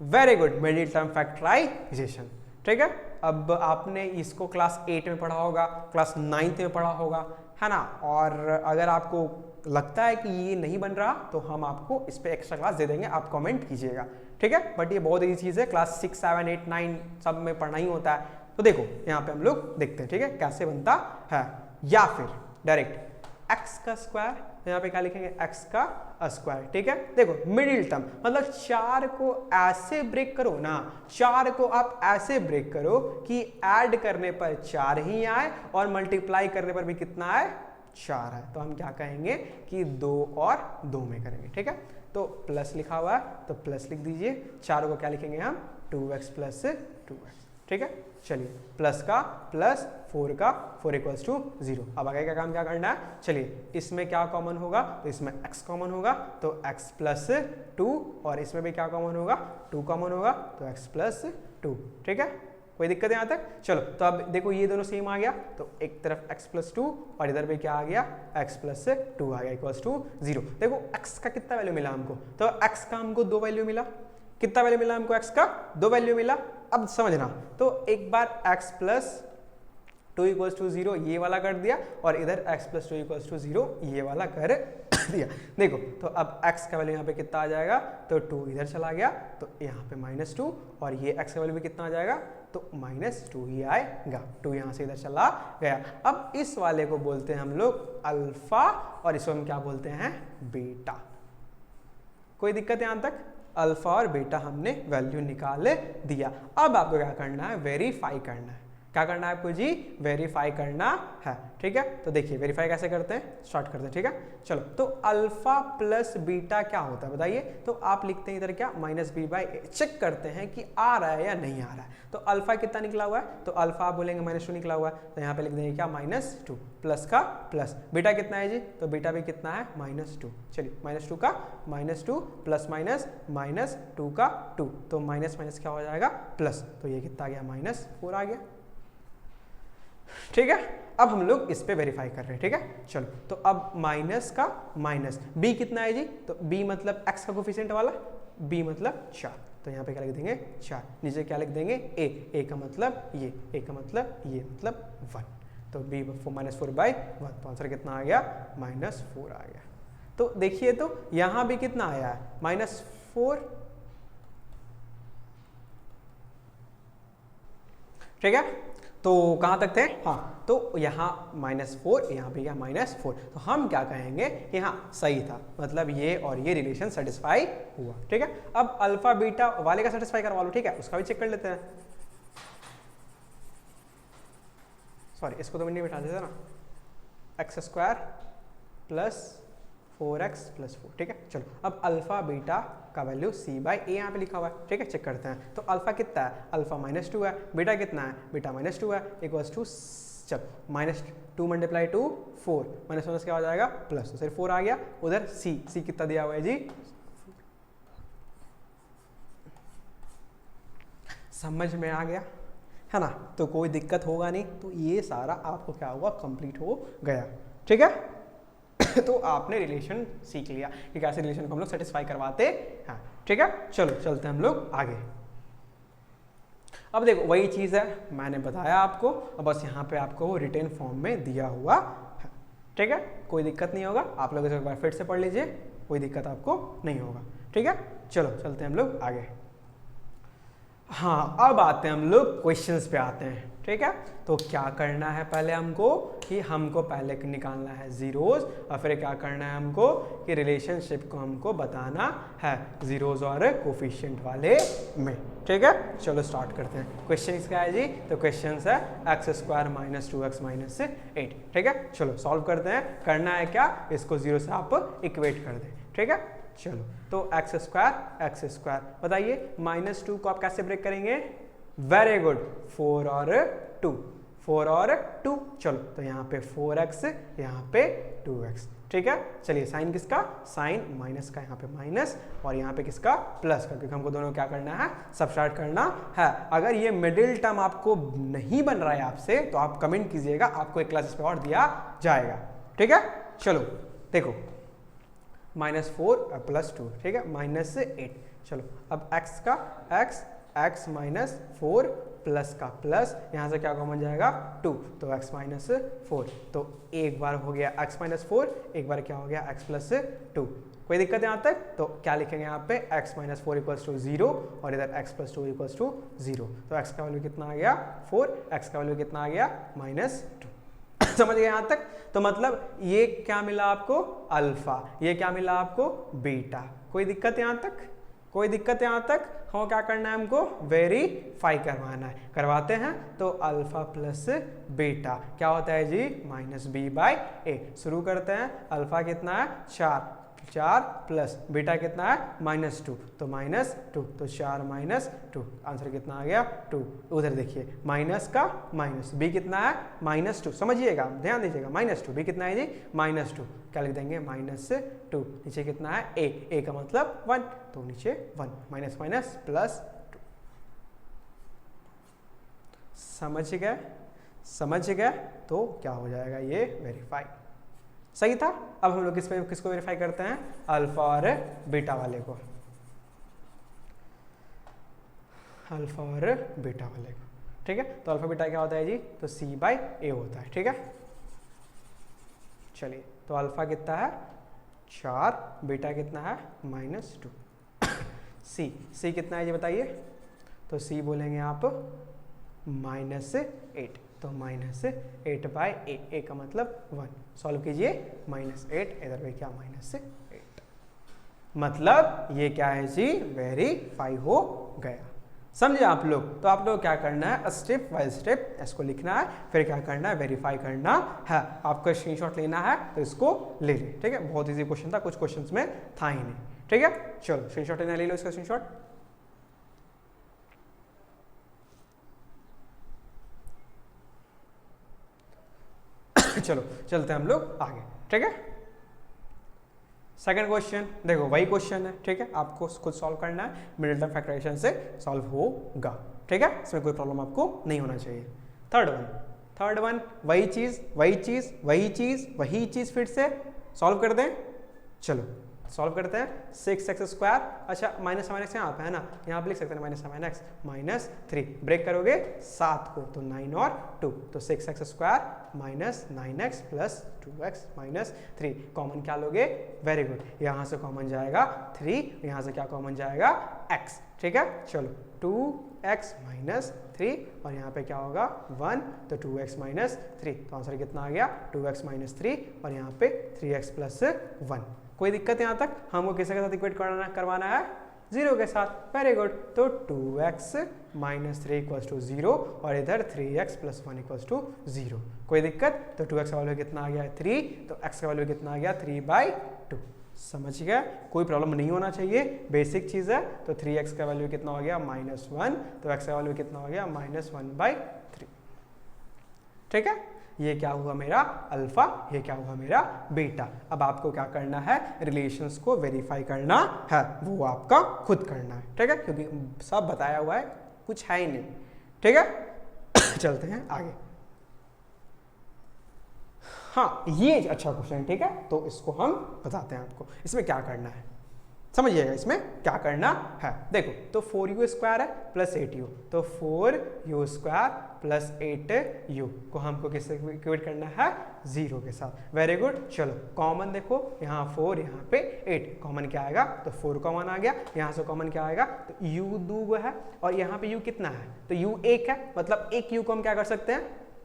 very good, middle term factorisation. ठीक है, अब आपने इसको क्लास 8 में पढ़ा होगा, क्लास 9 में पढ़ा होगा, है ना। और अगर आपको लगता है कि ये नहीं बन रहा तो हम आपको इस पे एक्स्ट्रा क्लास दे देंगे, आप कमेंट कीजिएगा। ठीक है, बट ये बहुत ईजी चीज़ है, क्लास 6, 7, 8, 9 सब में पढ़ना ही होता है। तो देखो यहाँ पे हम लोग देखते हैं, ठीक है, कैसे बनता है। या फिर डायरेक्ट x का स्क्वायर, यहाँ पे क्या लिखेंगे, x का स्क्वायर। ठीक है, देखो मिडिल टर्म मतलब 4 को ऐसे ब्रेक करो ना, 4 को आप ऐसे ब्रेक करो कि ऐड करने पर 4 ही आए और मल्टीप्लाई करने पर भी कितना आए, 4 है। तो हम क्या कहेंगे कि 2 और 2 में करेंगे। ठीक है, तो प्लस लिखा हुआ है तो प्लस लिख दीजिए, 4 को क्या लिखेंगे हम, 2x प्लस 2x। ठीक है, चलिए प्लस का प्लस 4 का 4 इक्वल्स टू 0। अब आगे का काम क्या करना है, चलिए इसमें क्या कॉमन होगा, तो इसमें x कॉमन होगा तो x प्लस 2, और इसमें भी क्या कॉमन होगा, 2 कॉमन होगा तो x प्लस 2। ठीक है, कोई दिक्कत है यहाँ तक? चलो तो अब देखो ये दोनों सेम आ गया, तो एक तरफ x प्लस 2 और इधर पे क्या आ गया, x प्लस 2 आ गया इक्वल्स टू 0। देखो x का कितना वैल्यू मिला हमको, तो x का हमको 2 वैल्यू मिला। कितना वैल्यू मिला हमको, x का 2 वैल्यू मिला। अब समझना, तो एक बार x प्लस 2 इक्वल्स टू 0 ये वाला कर दिया, और इधर x प्लस 2 इक्वल्स टू 0 ये वाला कर दिया। देखो तो अब x का वैल्यू यहाँ पे कितना आ जाएगा, तो 2 इधर चला गया तो यहाँ पे -2, और ये x का वैल्यू भी कितना आ जाएगा, तो -2 ही आएगा, 2 यहाँ से इधर चला गया। अब इस वाले को बोलते हैं हम लोग अल्फा, और इसको हम क्या बोलते हैं, बीटा। कोई दिक्कत यहाँ तक? अल्फा और बीटा हमने वैल्यू निकाल दिया। अब आपको क्या करना है, वेरीफाई करना है। क्या करना है आपको जी, वेरीफाई करना है। ठीक है, तो देखिए वेरीफाई कैसे करते हैं, स्टार्ट करते हैं। ठीक है, चलो तो अल्फा प्लस बीटा क्या होता है बताइए। तो आप लिखते हैं इधर क्या, -b/a, चेक करते हैं कि आ रहा है या नहीं आ रहा है। तो अल्फा कितना निकला हुआ है, तो अल्फा आप बोलेंगे -2 निकला हुआ है, तो यहाँ पे लिख देंगे क्या, -2, प्लस का प्लस। बीटा कितना है जी, तो बीटा भी कितना है, -2। चलिए -2 का -2 प्लस माइनस -2 का 2, तो माइनस माइनस क्या हो जाएगा, प्लस, तो ये कितना आ गया, -4 आ गया। ठीक है, अब हम लोग इस पे वेरीफाई कर रहे हैं। ठीक है, चलो तो अब माइनस का माइनस, b कितना है जी, तो b मतलब x का कोफिशिएंट वाला, b मतलब 4, तो यहाँ पे क्या लिख देंगे 4, नीचे क्या लिख देंगे a का मतलब ये, a का मतलब ये, मतलब 1, तो b -4/1, तो आंसर कितना आ गया, -4 आ गया। तो देखिए तो यहाँ भी कितना आया है, -4। ठीक है, तो कहाँ तक थे, हाँ, तो यहाँ -4, यहाँ भी क्या -4, तो हम क्या कहेंगे कि हाँ सही था, मतलब ये और ये रिलेशन सेटिस्फाई हुआ। ठीक है, अब अल्फा बीटा वाले का सेटिस्फाई करवा लो। ठीक है, उसका भी चेक कर लेते हैं। सॉरी, इसको तो मैंने बिठा देता ना, x² + 4x + 4। ठीक है, चलो अब अल्फा बीटा का वैल्यू c/a यहाँ पे लिखा हुआ है। ठीक है, चेक करते हैं। तो अल्फा कितना है, अल्फा -2 है, बीटा कितना है, बीटा -2 है, इक्वल्स टू, चल -2 × 2 4, माइनस क्या हो जाएगा, प्लस, तो सिर्फ 4 आ गया। उधर c कितना दिया हुआ है जी, समझ में आ गया है ना, तो कोई दिक्कत होगा नहीं। तो ये सारा आपको क्या हुआ, कंप्लीट हो गया। ठीक है, तो आपने रिलेशन सीख लिया कि कैसे रिलेशन को हम लोग सेटिस्फाई करवाते हैं। ठीक है, चलो चलते हैं हम लोग आगे। अब देखो वही चीज़ है, मैंने बताया आपको, अब बस यहाँ पे आपको रिटेन फॉर्म में दिया हुआ है। ठीक है, कोई दिक्कत नहीं होगा, आप लोग इसे एक बार फिर से पढ़ लीजिए, कोई दिक्कत आपको नहीं होगा। ठीक है, चलो चलते हैं हम लोग आगे। हाँ, अब आते हैं हम लोग क्वेश्चंस पे आते हैं। ठीक है, तो क्या करना है पहले हमको, कि हमको पहले निकालना है जीरोज, और फिर क्या करना है हमको कि रिलेशनशिप को हमको बताना है जीरोज और कोफिशिएंट वाले में। ठीक है, चलो स्टार्ट करते हैं। क्वेश्चन क्या है जी, तो क्वेश्चन है x² - 2x - 8। ठीक है, चलो सॉल्व करते हैं। करना है क्या, इसको 0 से आप इक्वेट कर दें। ठीक है, चलो तो x² बताइए, -2 को आप कैसे ब्रेक करेंगे, वेरी गुड, 4 और 2, 4 और 2, चलो तो यहाँ पे 4x, यहाँ पे 2x। ठीक है, चलिए साइन किसका, साइन माइनस का, यहाँ पे माइनस, और यहाँ पे किसका, प्लस का, क्योंकि हमको दोनों क्या करना है, सब्ट्रैक्ट करना है। अगर ये मिडिल टर्म आपको नहीं बन रहा है आपसे, तो आप कमेंट कीजिएगा, आपको एक क्लास पे और दिया जाएगा। ठीक है, चलो देखो -4 + 2, ठीक है, -8। चलो अब x का x -4 प्लस का प्लस, यहाँ से क्या कॉमन जाएगा, 2, तो x -4, तो एक बार हो गया x -4, एक बार क्या हो गया x + 2। कोई दिक्कत यहाँ तक, तो क्या लिखेंगे यहाँ पे, x -4 = 0, और इधर x + 2 = 0, तो x का वैल्यू कितना आ गया, 4, x का वैल्यू कितना आ गया, -2। समझ गए यहाँ तक, तो मतलब ये क्या मिला आपको, अल्फा, ये क्या मिला आपको, बीटा। कोई दिक्कत यहाँ तक, कोई दिक्कत यहाँ तक, हम क्या करना है, हमको वेरीफाई करवाना है, करवाते हैं। तो अल्फा प्लस बीटा क्या होता है जी, -b/a। शुरू करते हैं, अल्फा कितना है, 4 प्लस बीटा कितना है, -2, तो -2, तो 4 - 2, आंसर कितना आ गया, 2। उधर देखिए माइनस का माइनस, b कितना है, -2, समझिएगा, ध्यान दीजिएगा, -2, b कितना है जी, -2, क्या लिख देंगे, -2, नीचे कितना है, a का मतलब 1, तो नीचे 1, माइनस माइनस प्लस 2। समझ गए, तो क्या हो जाएगा, ये वेरीफाई सही था। अब हम लोग किसको वेरीफाई करते हैं, अल्फा और बीटा वाले को, अल्फा और बीटा वाले को। ठीक है, तो अल्फा बीटा क्या होता है जी, तो c/a होता है। ठीक है, चलिए तो अल्फा कितना है, 4, बीटा कितना है -2। सी कितना है ये बताइए, तो सी बोलेंगे आप -8, तो -8/a, a का मतलब 1। सॉल्व कीजिए, -8 इधर भी क्या -8, मतलब ये क्या है जी, वेरीफाई हो गया। समझे आप लोग? तो आप लोग क्या करना है, स्टेप बाय स्टेप इसको लिखना है, फिर क्या करना है, वेरीफाई करना है। आपको स्क्रीनशॉट लेना है तो इसको ले ले, ठीक है। बहुत इजी क्वेश्चन था, कुछ क्वेश्चंस में था ही नहीं, ठीक है। चलो स्क्रीनशॉट लेना, ले लो इसका स्क्रीनशॉट। चलो चलते हैं हम लोग आगे, ठीक है। सेकंड क्वेश्चन देखो, वही क्वेश्चन है, ठीक है, आपको खुद सॉल्व करना है, मिडिल टर्म फैक्टराइजेशन से सॉल्व होगा, ठीक है, इसमें कोई प्रॉब्लम आपको नहीं होना चाहिए। थर्ड वन वही चीज फिर से सॉल्व कर दें। चलो सॉल्व करते हैं। 6x², अच्छा माइनस यहाँ पे है ना, यहाँ पे लिख सकते हैं -3, ब्रेक करोगे 7 को तो 9 और 2, तो 6x² -9x + 2x - 3। कॉमन क्या लोगे, वेरी गुड, यहाँ से कॉमन जाएगा 3, यहाँ से क्या कॉमन जाएगा x, ठीक है। चलो 2x - 3 और यहाँ पे क्या होगा 1, तो 2x - 3, तो आंसर कितना आ गया 2x - 3 और यहाँ पे 3x + 1। कोई दिक्कत यहाँ तक? हमको किसके साथ इक्वेट करवाना है, 0 के साथ, वेरी गुड। तो 2x - 3 = 0 और इधर 3x + 1 = 0। कोई दिक्कत? तो 2x का वैल्यू कितना आ गया 3, तो x का वैल्यू कितना आ गया 3/2। समझ गया? कोई प्रॉब्लम नहीं होना चाहिए, बेसिक चीज़ है। तो 3x का वैल्यू कितना हो गया -1, तो x का वैल्यू कितना हो गया -1/3, ठीक है। ये क्या हुआ मेरा अल्फा, ये क्या हुआ मेरा बीटा। अब आपको क्या करना है, रिलेशंस को वेरीफाई करना है, वो आपका खुद करना है, ठीक है, क्योंकि सब बताया हुआ है, कुछ है ही नहीं, ठीक है। चलते हैं आगे। हाँ ये अच्छा क्वेश्चन है, ठीक है, तो इसको हम बताते हैं आपको। इसमें क्या करना है समझिएगा, इसमें क्या करना है। देखो तो 4u² है प्लस 8u, तो 4u² प्लस 8u को हमको किससे इक्वेट करना है, 0 के साथ। Very good. चलो कॉमन देखो, यहाँ 4 यहाँ पे 8, कॉमन क्या आएगा, तो 4 कॉमन आ गया। यहाँ से कॉमन क्या आएगा, तो u 2 है और यहाँ पे u कितना है, तो u 1 है, मतलब एक u को हम क्या कर सकते हैं,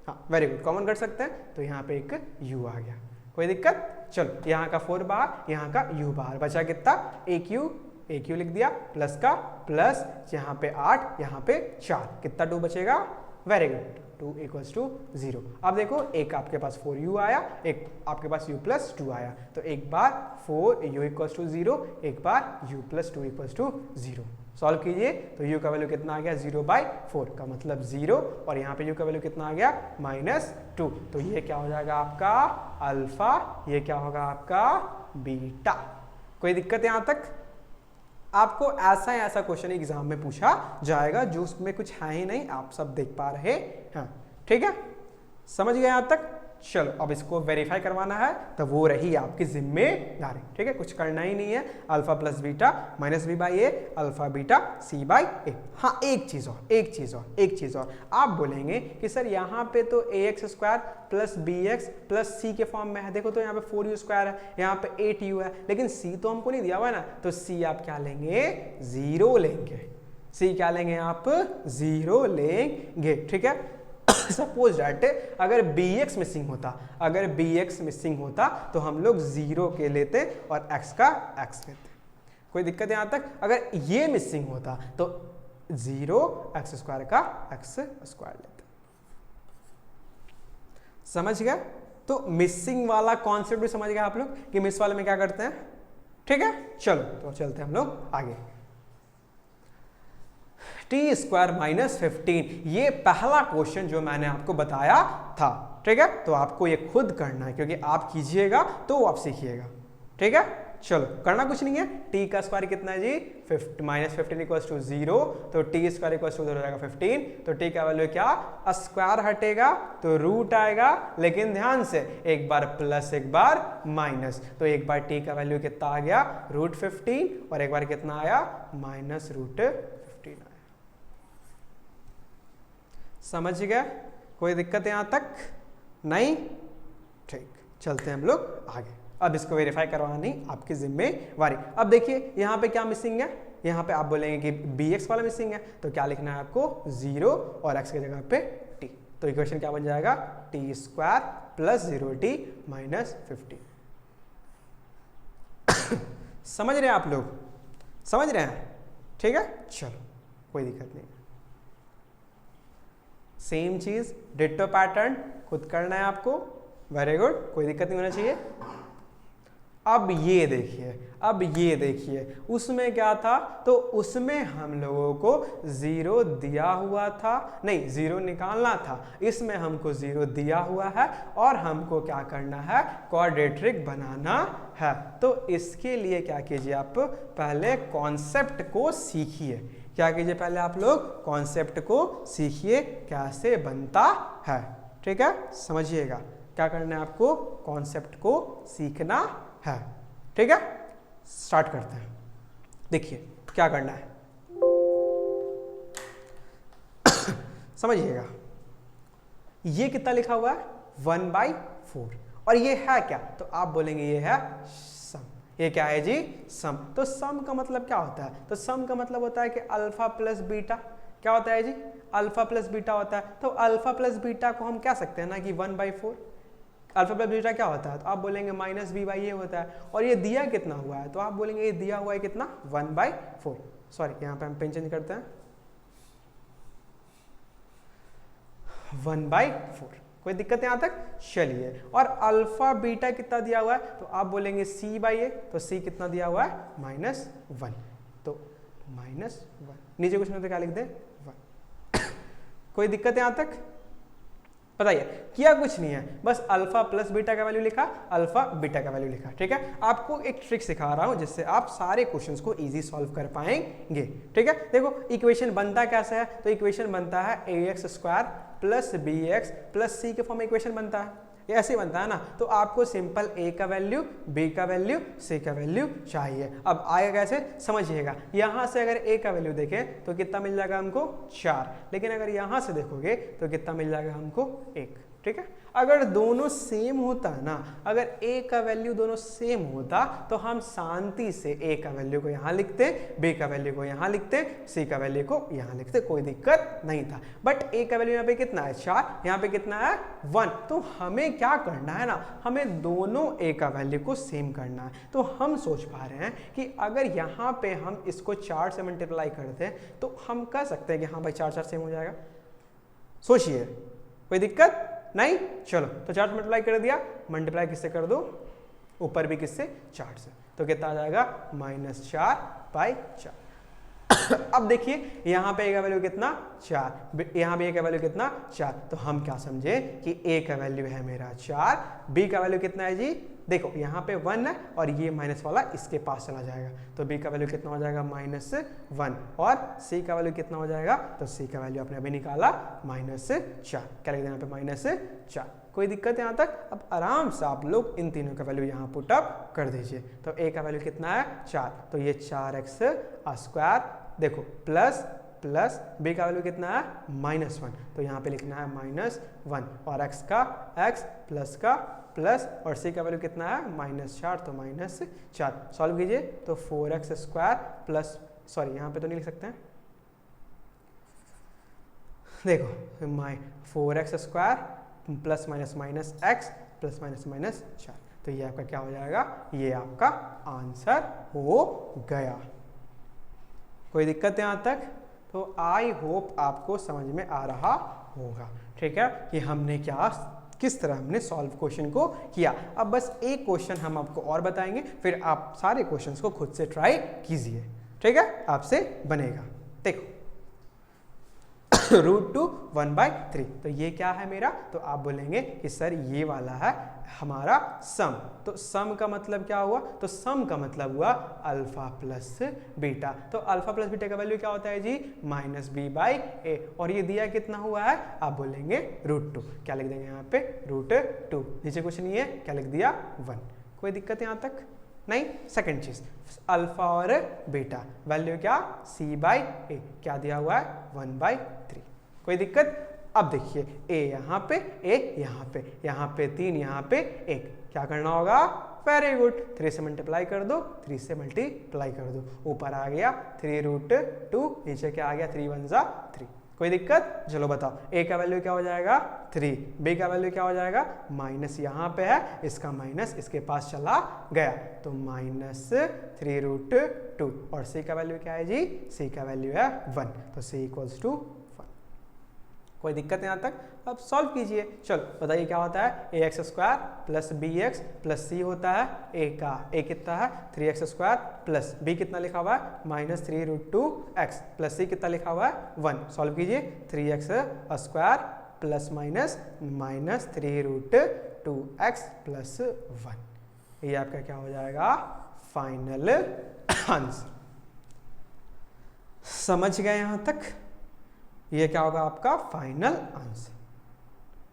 हाँ वेरी गुड, कॉमन कर सकते हैं। तो यहाँ पे एक u आ गया, कोई दिक्कत? चलो यहाँ का 4 बाहर, यहाँ का u बाहर, बचा कितना, एक u लिख दिया, प्लस का प्लस, यहाँ पे 8, यहाँ पे 4, कितना 2 बचेगा, वेरी गुड, 2 = 0। अब देखो एक आपके पास 4u आया, एक आपके पास u + 2 आया, तो एक बार 4u = 0, एक बार u + 2 = 0। सॉल्व कीजिए, तो u का वैल्यू कितना आ गया 0/4 का मतलब 0, और यहाँ पे u का वैल्यू कितना आ गया -2, तो ये क्या हो जाएगा आपका अल्फा, ये क्या होगा आपका बीटा। कोई दिक्कत यहाँ तक? आपको ऐसा क्वेश्चन एग्जाम में पूछा जाएगा जो उसमें कुछ है ही नहीं, आप सब देख पा रहे हैं, ठीक है, समझ गए यहाँ तक। चलो अब इसको वेरीफाई करवाना है, तो वो रही आपकी जिम्मेदारी, ठीक है, कुछ करना ही नहीं है। Alpha plus beta -b/a, alpha beta c/a। हाँ एक चीज़ और आप बोलेंगे कि सर यहाँ पे तो ax² + bx + c के फॉर्म में है। देखो तो यहाँ पे 4u² है, यहाँ पे 8u है, लेकिन c तो हमको नहीं दिया हुआ है ना, तो c आप क्या लेंगे, 0 लेंगे। c क्या लेंगे आप, 0 लेंगे, ठीक है। सपोज दैट अगर bx मिसिंग होता तो हम लोग 0 के लेते और x का x लेते। कोई दिक्कत यहाँ तक? अगर ये मिसिंग होता तो 0 x² का x² लेते। समझ गया? तो मिसिंग वाला कॉन्सेप्ट भी समझ गए आप लोग कि मिस वाले में क्या करते हैं, ठीक है। चलो तो चलते हैं हम लोग आगे। t² - 15, ये पहला क्वेश्चन जो मैंने आपको बताया था, ठीक है, तो आपको ये खुद करना है, क्योंकि आप कीजिएगा तो आप सीखिएगा, ठीक है। चलो करना कुछ नहीं है, t का स्क्वायर कितना है जी, -15 = 0, तो t² = हो जाएगा 15, तो t का वैल्यू क्या, स्क्वायर हटेगा तो रूट आएगा, लेकिन ध्यान से एक बार प्लस एक बार माइनस, तो एक बार t का वैल्यू कितना आ गया √15 और एक बार कितना आया -√15 आया। समझ गया? कोई दिक्कत यहां तक नहीं? ठीक, चलते हैं हम लोग आगे। अब इसको वेरीफाई करवानी आपकी जिम्मेवारी। अब देखिए यहाँ पे क्या मिसिंग है, यहाँ पे आप बोलेंगे कि bx वाला मिसिंग है, तो क्या लिखना है आपको 0 और x की जगह पे t। तो इक्वेशन क्या बन जाएगा t square plus 0t minus 50। समझ रहे हैं आप लोग, समझ रहे हैं? ठीक है, चलो कोई दिक्कत नहीं। सेम चीज डिट्टो पैटर्न खुद करना है आपको। वेरी गुड, कोई दिक्कत नहीं होना चाहिए। अब ये देखिए, अब ये देखिए, उसमें क्या था, तो उसमें हम लोगों को 0 दिया हुआ था, नहीं 0 निकालना था, इसमें हमको 0 दिया हुआ है और हमको क्या करना है, क्वाड्रेटिक बनाना है। तो इसके लिए क्या कीजिए, आप पहले कॉन्सेप्ट को सीखिए। क्या कीजिए, पहले आप लोग कॉन्सेप्ट को सीखिए कैसे बनता है। ठीक है, समझिएगा क्या करना है आपको, कॉन्सेप्ट को सीखना है। ठीक है, स्टार्ट करते हैं। देखिए क्या करना है, समझिएगा। ये कितना लिखा हुआ है 1/4 और ये है क्या, तो आप बोलेंगे ये है सम। ये क्या है जी, सम। तो सम का मतलब क्या होता है, तो सम का मतलब होता है कि अल्फा प्लस बीटा। क्या होता है जी, अल्फा प्लस बीटा होता है। तो अल्फा प्लस बीटा को हम कह सकते हैं ना कि 1/4। अल्फा प्लस बीटा क्या होता है, तो आप बोलेंगे माइनस बी बाई ए होता है। और ये दिया कितना हुआ है, तो आप बोलेंगे ये दिया हुआ है कितना 1/4। सॉरी, यहाँ पे हम पेन चेंज करते हैं, 1/4। कोई दिक्कत है यहाँ तक, चलिए। और अल्फा बीटा कितना दिया हुआ है, तो आप बोलेंगे c बाई ए, तो c कितना दिया हुआ है -1, तो -1। नीचे कुछ नहीं तो क्या लिख दे 1। कोई दिक्कत है यहाँ तक, बताइए। किया कुछ नहीं है, बस अल्फा प्लस बीटा का वैल्यू लिखा, अल्फा बीटा का वैल्यू लिखा। ठीक है, आपको एक ट्रिक सिखा रहा हूं जिससे आप सारे क्वेश्चंस को इजी सॉल्व कर पाएंगे। ठीक है, देखो इक्वेशन बनता कैसा है, तो इक्वेशन बनता है ax square plus bx plus c के फॉर्म में इक्वेशन बनता है। ये ऐसे बनता है ना, तो आपको सिंपल a का वैल्यू, b का वैल्यू, c का वैल्यू चाहिए। अब आएगा कैसे, समझिएगा। यहां से अगर a का वैल्यू देखें तो कितना मिल जाएगा हमको 4, लेकिन अगर यहां से देखोगे तो कितना मिल जाएगा हमको 1। ठीक है, अगर दोनों सेम होता ना, अगर a का वैल्यू दोनों सेम होता तो हम शांति से a का वैल्यू को यहाँ लिखते, b का वैल्यू को यहाँ लिखते, c का वैल्यू को यहाँ लिखते, कोई दिक्कत नहीं था। बट a का वैल्यू यहाँ पे कितना है 4, यहाँ पे कितना है 1। तो हमें क्या करना है ना, हमें दोनों a का वैल्यू को सेम करना है। तो हम सोच पा रहे हैं कि अगर यहाँ पे हम इसको 4 से मल्टीप्लाई करते हैं तो हम कह सकते हैं कि हाँ भाई 4 4 सेम हो जाएगा। सोचिए, कोई दिक्कत नहीं। चलो, तो 4 से मल्टीप्लाई कर दिया, मल्टीप्लाई किससे कर दो, ऊपर भी किससे 4 से, तो कितना आ जाएगा -4/4। अब देखिए यहाँ पे a का वैल्यू कितना 4, यहाँ भी a का वैल्यू कितना 4, तो हम क्या समझे कि a का वैल्यू है मेरा 4, b का वैल्यू कितना है जी, देखो यहाँ पे 1 है और ये माइनस वाला इसके पास चला जाएगा, तो b का वैल्यू कितना हो जाएगा -1 और c का वैल्यू कितना हो जाएगा, तो c का वैल्यू आपने अभी निकाला -4। क्या लिख दें यहाँ पे -4। कोई दिक्कत है यहाँ तक। अब आराम से आप लोग इन तीनों का वैल्यू यहाँ पुट अप कर दीजिए। तो a का वैल्यू कितना है 4, तो ये 4x स्क्वायर, देखो प्लस प्लस b का वैल्यू कितना है -1, तो यहाँ पे लिखना है -1 और x का x प्लस का प्लस और c का वैल्यू कितना है -4, तो -4। सॉल्व कीजिए तो 4x स्क्वायर प्लस, सॉरी यहाँ पे तो नहीं लिख सकते हैं, देखो 4x square plus minus minus x plus minus minus 4, तो ये आपका क्या हो जाएगा, ये आपका आंसर हो गया। कोई दिक्कत है यहाँ तक, तो आई होप आपको समझ में आ रहा होगा। ठीक है, कि हमने क्या, किस तरह हमने सॉल्व क्वेश्चन को किया। अब बस एक क्वेश्चन हम आपको और बताएंगे, फिर आप सारे क्वेश्चंस को खुद से ट्राई कीजिए। ठीक है, आपसे बनेगा। देखो √2 1/3, तो ये क्या है मेरा, तो आप बोलेंगे कि सर ये वाला है हमारा सम। तो सम का मतलब क्या हुआ, तो सम का मतलब हुआ अल्फा प्लस बीटा। तो अल्फा प्लस बीटा का वैल्यू क्या होता है जी -b/a, और ये दिया कितना हुआ है, आप बोलेंगे √2। क्या लिख देंगे यहाँ पे √2, नीचे कुछ नहीं है, क्या लिख दिया 1। कोई दिक्कत है यहाँ तक नहीं। सेकंड चीज, अल्फा और बीटा वैल्यू क्या c/a, क्या दिया हुआ है 1/3। कोई दिक्कत। अब देखिए a यहाँ पे, a यहाँ पे, यहाँ पे 3, यहाँ पे 1, क्या करना होगा वेरी गुड, 3 से मल्टीप्लाई कर दो, 3 से मल्टीप्लाई कर दो, ऊपर आ गया 3√2, नीचे क्या आ गया 3 1 जा 3। कोई दिक्कत? चलो बताओ, a का वैल्यू क्या हो जाएगा 3, b का वैल्यू क्या हो जाएगा माइनस, यहाँ पे है इसका माइनस इसके पास चला गया तो -3√2, और c का वैल्यू क्या है जी, c का वैल्यू है 1, तो c इक्वल्स टू 1। कोई दिक्कत यहाँ तक? अब सॉल्व कीजिए। चलो बताइए क्या होता है, ax² plus bx plus c होता है, a कितना है 3x² प्लस b कितना लिखा हुआ है -3√2x प्लस c कितना लिखा हुआ है 1। सॉल्व कीजिए, 3x² प्लस -3√2x प्लस 1, ये आपका क्या हो जाएगा फाइनल आंसर। समझ गए यहाँ तक? ये क्या होगा आपका फाइनल आंसर।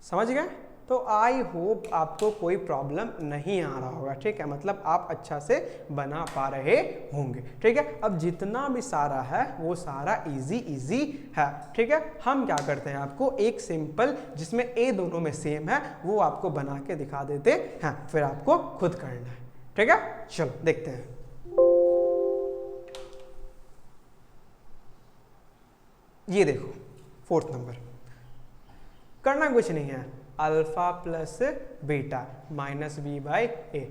समझ गए? तो आई होप आपको कोई प्रॉब्लम नहीं आ रहा होगा, ठीक है, मतलब आप अच्छा से बना पा रहे होंगे, ठीक है। अब जितना भी सारा है वो सारा इजी है, ठीक है। हम क्या करते हैं, आपको एक सिंपल जिसमें ए दोनों में सेम है वो आपको बना के दिखा देते हैं, फिर आपको खुद करना है, ठीक है। चलो देखते हैं। ये देखो 4th नंबर, करना कुछ नहीं है, alpha plus beta minus b/a।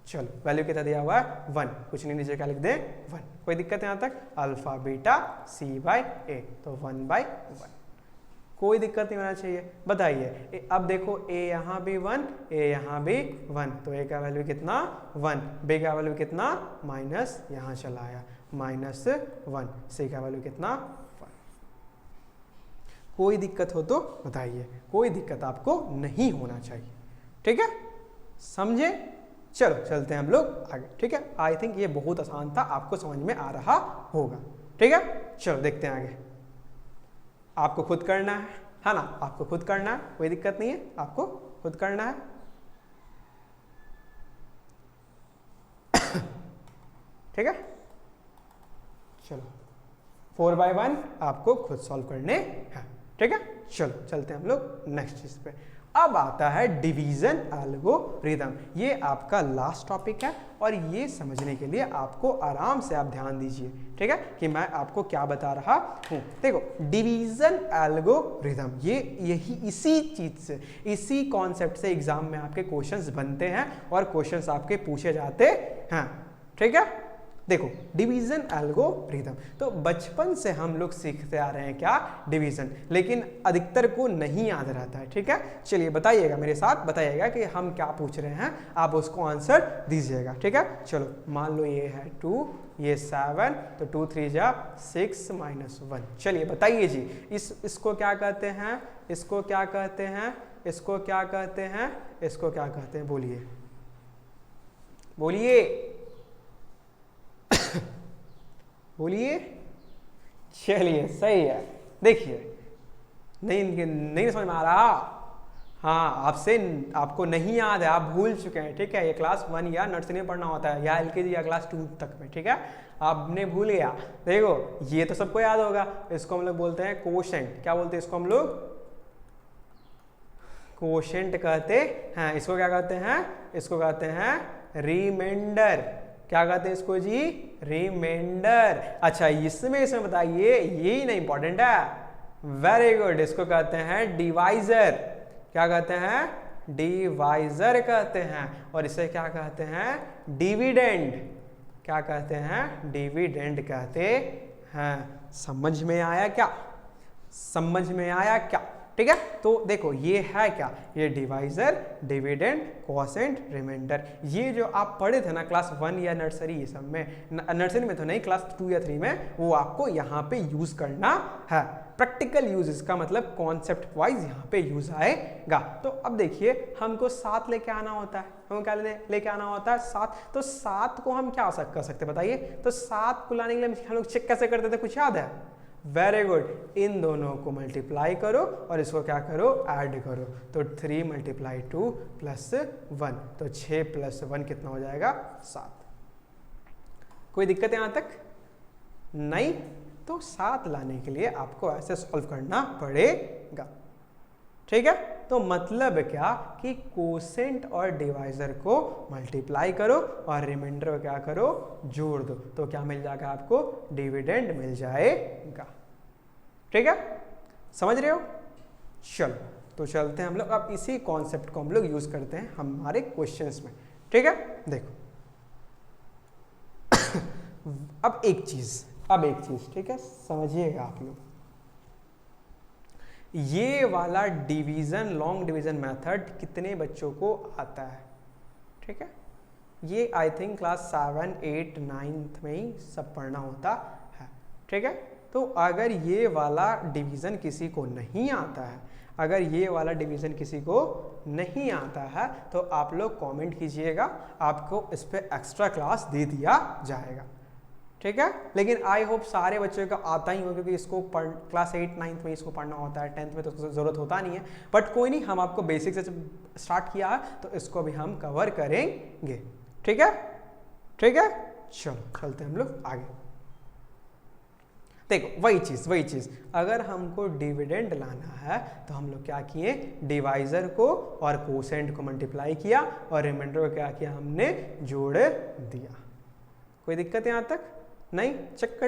चलो वैल्यू कितना दिया हुआ है 1, कुछ नहीं, नीचे क्या लिख दे 1। कोई दिक्कत है यहाँ तक? अल्फा बीटा c/a, तो 1/1, कोई दिक्कत नहीं होना चाहिए। बताइए अब देखो a यहाँ भी 1, a यहाँ भी 1, तो a का वैल्यू कितना 1, b का वैल्यू कितना माइनस, यहाँ चला आया -1, c का वैल्यू कितना 1। कोई दिक्कत हो तो बताइए, कोई दिक्कत आपको नहीं होना चाहिए, ठीक है, समझे। चलो चलते हैं हम लोग आगे, ठीक है। आई थिंक ये बहुत आसान था, आपको समझ में आ रहा होगा, ठीक है। चलो देखते हैं आगे। आपको खुद करना है ना, आपको खुद करना है, कोई दिक्कत नहीं है, आपको खुद करना है। ठीक है, चलो 4/1 आपको खुद सॉल्व करने हैं, ठीक है। चलो चलते हैं हम लोग नेक्स्ट चीज पे। अब आता है डिवीजन एल्गोरिथम, ये आपका लास्ट टॉपिक है और ये समझने के लिए आपको आराम से आप ध्यान दीजिए, ठीक है, कि मैं आपको क्या बता रहा हूँ। देखो डिवीजन एल्गोरिथम, ये यही इसी चीज से, इसी कॉन्सेप्ट से एग्जाम में आपके क्वेश्चंस बनते हैं और क्वेश्चंस आपके पूछे जाते हैं, ठीक है। देखो डिवीजन एल्गोरिथम, तो बचपन से हम लोग सीखते आ रहे हैं क्या, डिवीजन, लेकिन अधिकतर को नहीं याद रहता है, ठीक है। चलिए बताइएगा मेरे साथ, बताइएगा कि हम क्या पूछ रहे हैं, आप उसको आंसर दीजिएगा, ठीक है। चलो मान लो ये है 2, ये 7, तो 2 3 जा 6 -1। चलिए बताइए जी, इसको क्या कहते हैं, इसको क्या कहते हैं, इसको क्या कहते हैं, इसको क्या कहते हैं, बोलिए बोलिए बोलिए। चलिए सही है, देखिए नहीं समझ में आ रहा, हाँ आपको नहीं याद है, आप भूल चुके हैं, ठीक है। ये क्लास 1 या नर्सरी में पढ़ना होता है, या LKG या क्लास 2 तक में, ठीक है। आपने भूल गया, देखो ये तो सबको याद होगा, इसको हम लोग बोलते हैं कोशेंट। क्या बोलते हैं इसको हम लोग? कोशेंट कहते हैं। इसको क्या कहते हैं? इसको कहते हैं रिमाइंडर। क्या कहते हैं इसको जी? रिमाइंडर। अच्छा इसमें बताइए, यही ना इंपॉर्टेंट है, वेरी गुड। इसको कहते हैं डिवाइजर। क्या कहते हैं? डिवाइजर कहते हैं। और इसे क्या कहते हैं? डिविडेंड। क्या कहते हैं? डिविडेंड कहते हैं। समझ में आया क्या? समझ में आया क्या? ठीक है, तो देखो ये है क्या, ये डिवाइजर, डिविडेंड, क्वोशिएंट, रिमाइंडर। ये जो आप पढ़े थे ना क्लास 1 या नर्सरी, ये सब में, नर्सरी में तो नहीं, क्लास 2 या 3 में, वो आपको यहाँ पे यूज करना है। प्रैक्टिकल यूज, इसका मतलब कॉन्सेप्ट वाइज यहाँ पे यूज आएगा। तो अब देखिए हमको 7 लेके आना होता है, हमको क्या लेके आना होता है? 7। तो 7 को हम क्या कर सकते हैं बताइए? तो 7 को लाने के लिए हम लोग चेक कैसे करते थे, कुछ याद है? वेरी गुड, इन दोनों को मल्टीप्लाई करो और इसको क्या करो? ऐड करो। तो 3 × 2 + 1, तो 6 + 1 कितना हो जाएगा? 7। कोई दिक्कत है यहाँ तक? नहीं। तो 7 लाने के लिए आपको ऐसे सॉल्व करना पड़ेगा, ठीक है। तो मतलब क्या कि कोसेंट और डिवाइजर को मल्टीप्लाई करो और रिमाइंडर को क्या करो, जोड़ दो, तो क्या मिल जाएगा आपको, डिविडेंड मिल जाएगा। ठीक है, समझ रहे हो? चलो तो चलते हैं हम लोग, अब इसी कॉन्सेप्ट को हम लोग यूज करते हैं हमारे क्वेश्चंस में। ठीक है, देखो अब एक चीज ठीक है, समझिएगा आप लोग, ये वाला डिवीजन, लॉन्ग डिवीजन मेथड कितने बच्चों को आता है? ठीक है, ये आई थिंक क्लास 7, 8, 9 में ही सब पढ़ना होता है। ठीक है, तो अगर ये वाला डिवीजन किसी को नहीं आता है, अगर ये वाला डिवीजन किसी को नहीं आता है तो आप लोग कमेंट कीजिएगा, आपको इस पे एक्स्ट्रा क्लास दे दिया जाएगा। ठीक है, लेकिन आई होप सारे बच्चों का आता ही हो, क्योंकि इसको क्लास 8, 9 में इसको पढ़ना होता है, 10th में तो ज़रूरत होता नहीं है। बट कोई नहीं, हम आपको बेसिक से स्टार्ट किया है तो इसको भी हम कवर करेंगे। ठीक है, ठीक है, चलो चलते हैं हम लोग आगे। देखो वही चीज़, अगर हमको डिविडेंड लाना है तो हम लोग क्या किए, डिवाइजर को और कोसेंट को मल्टीप्लाई किया और रिमाइंडर को क्या किया, हमने जोड़ दिया। कोई दिक्कत यहाँ तक नहीं? चेक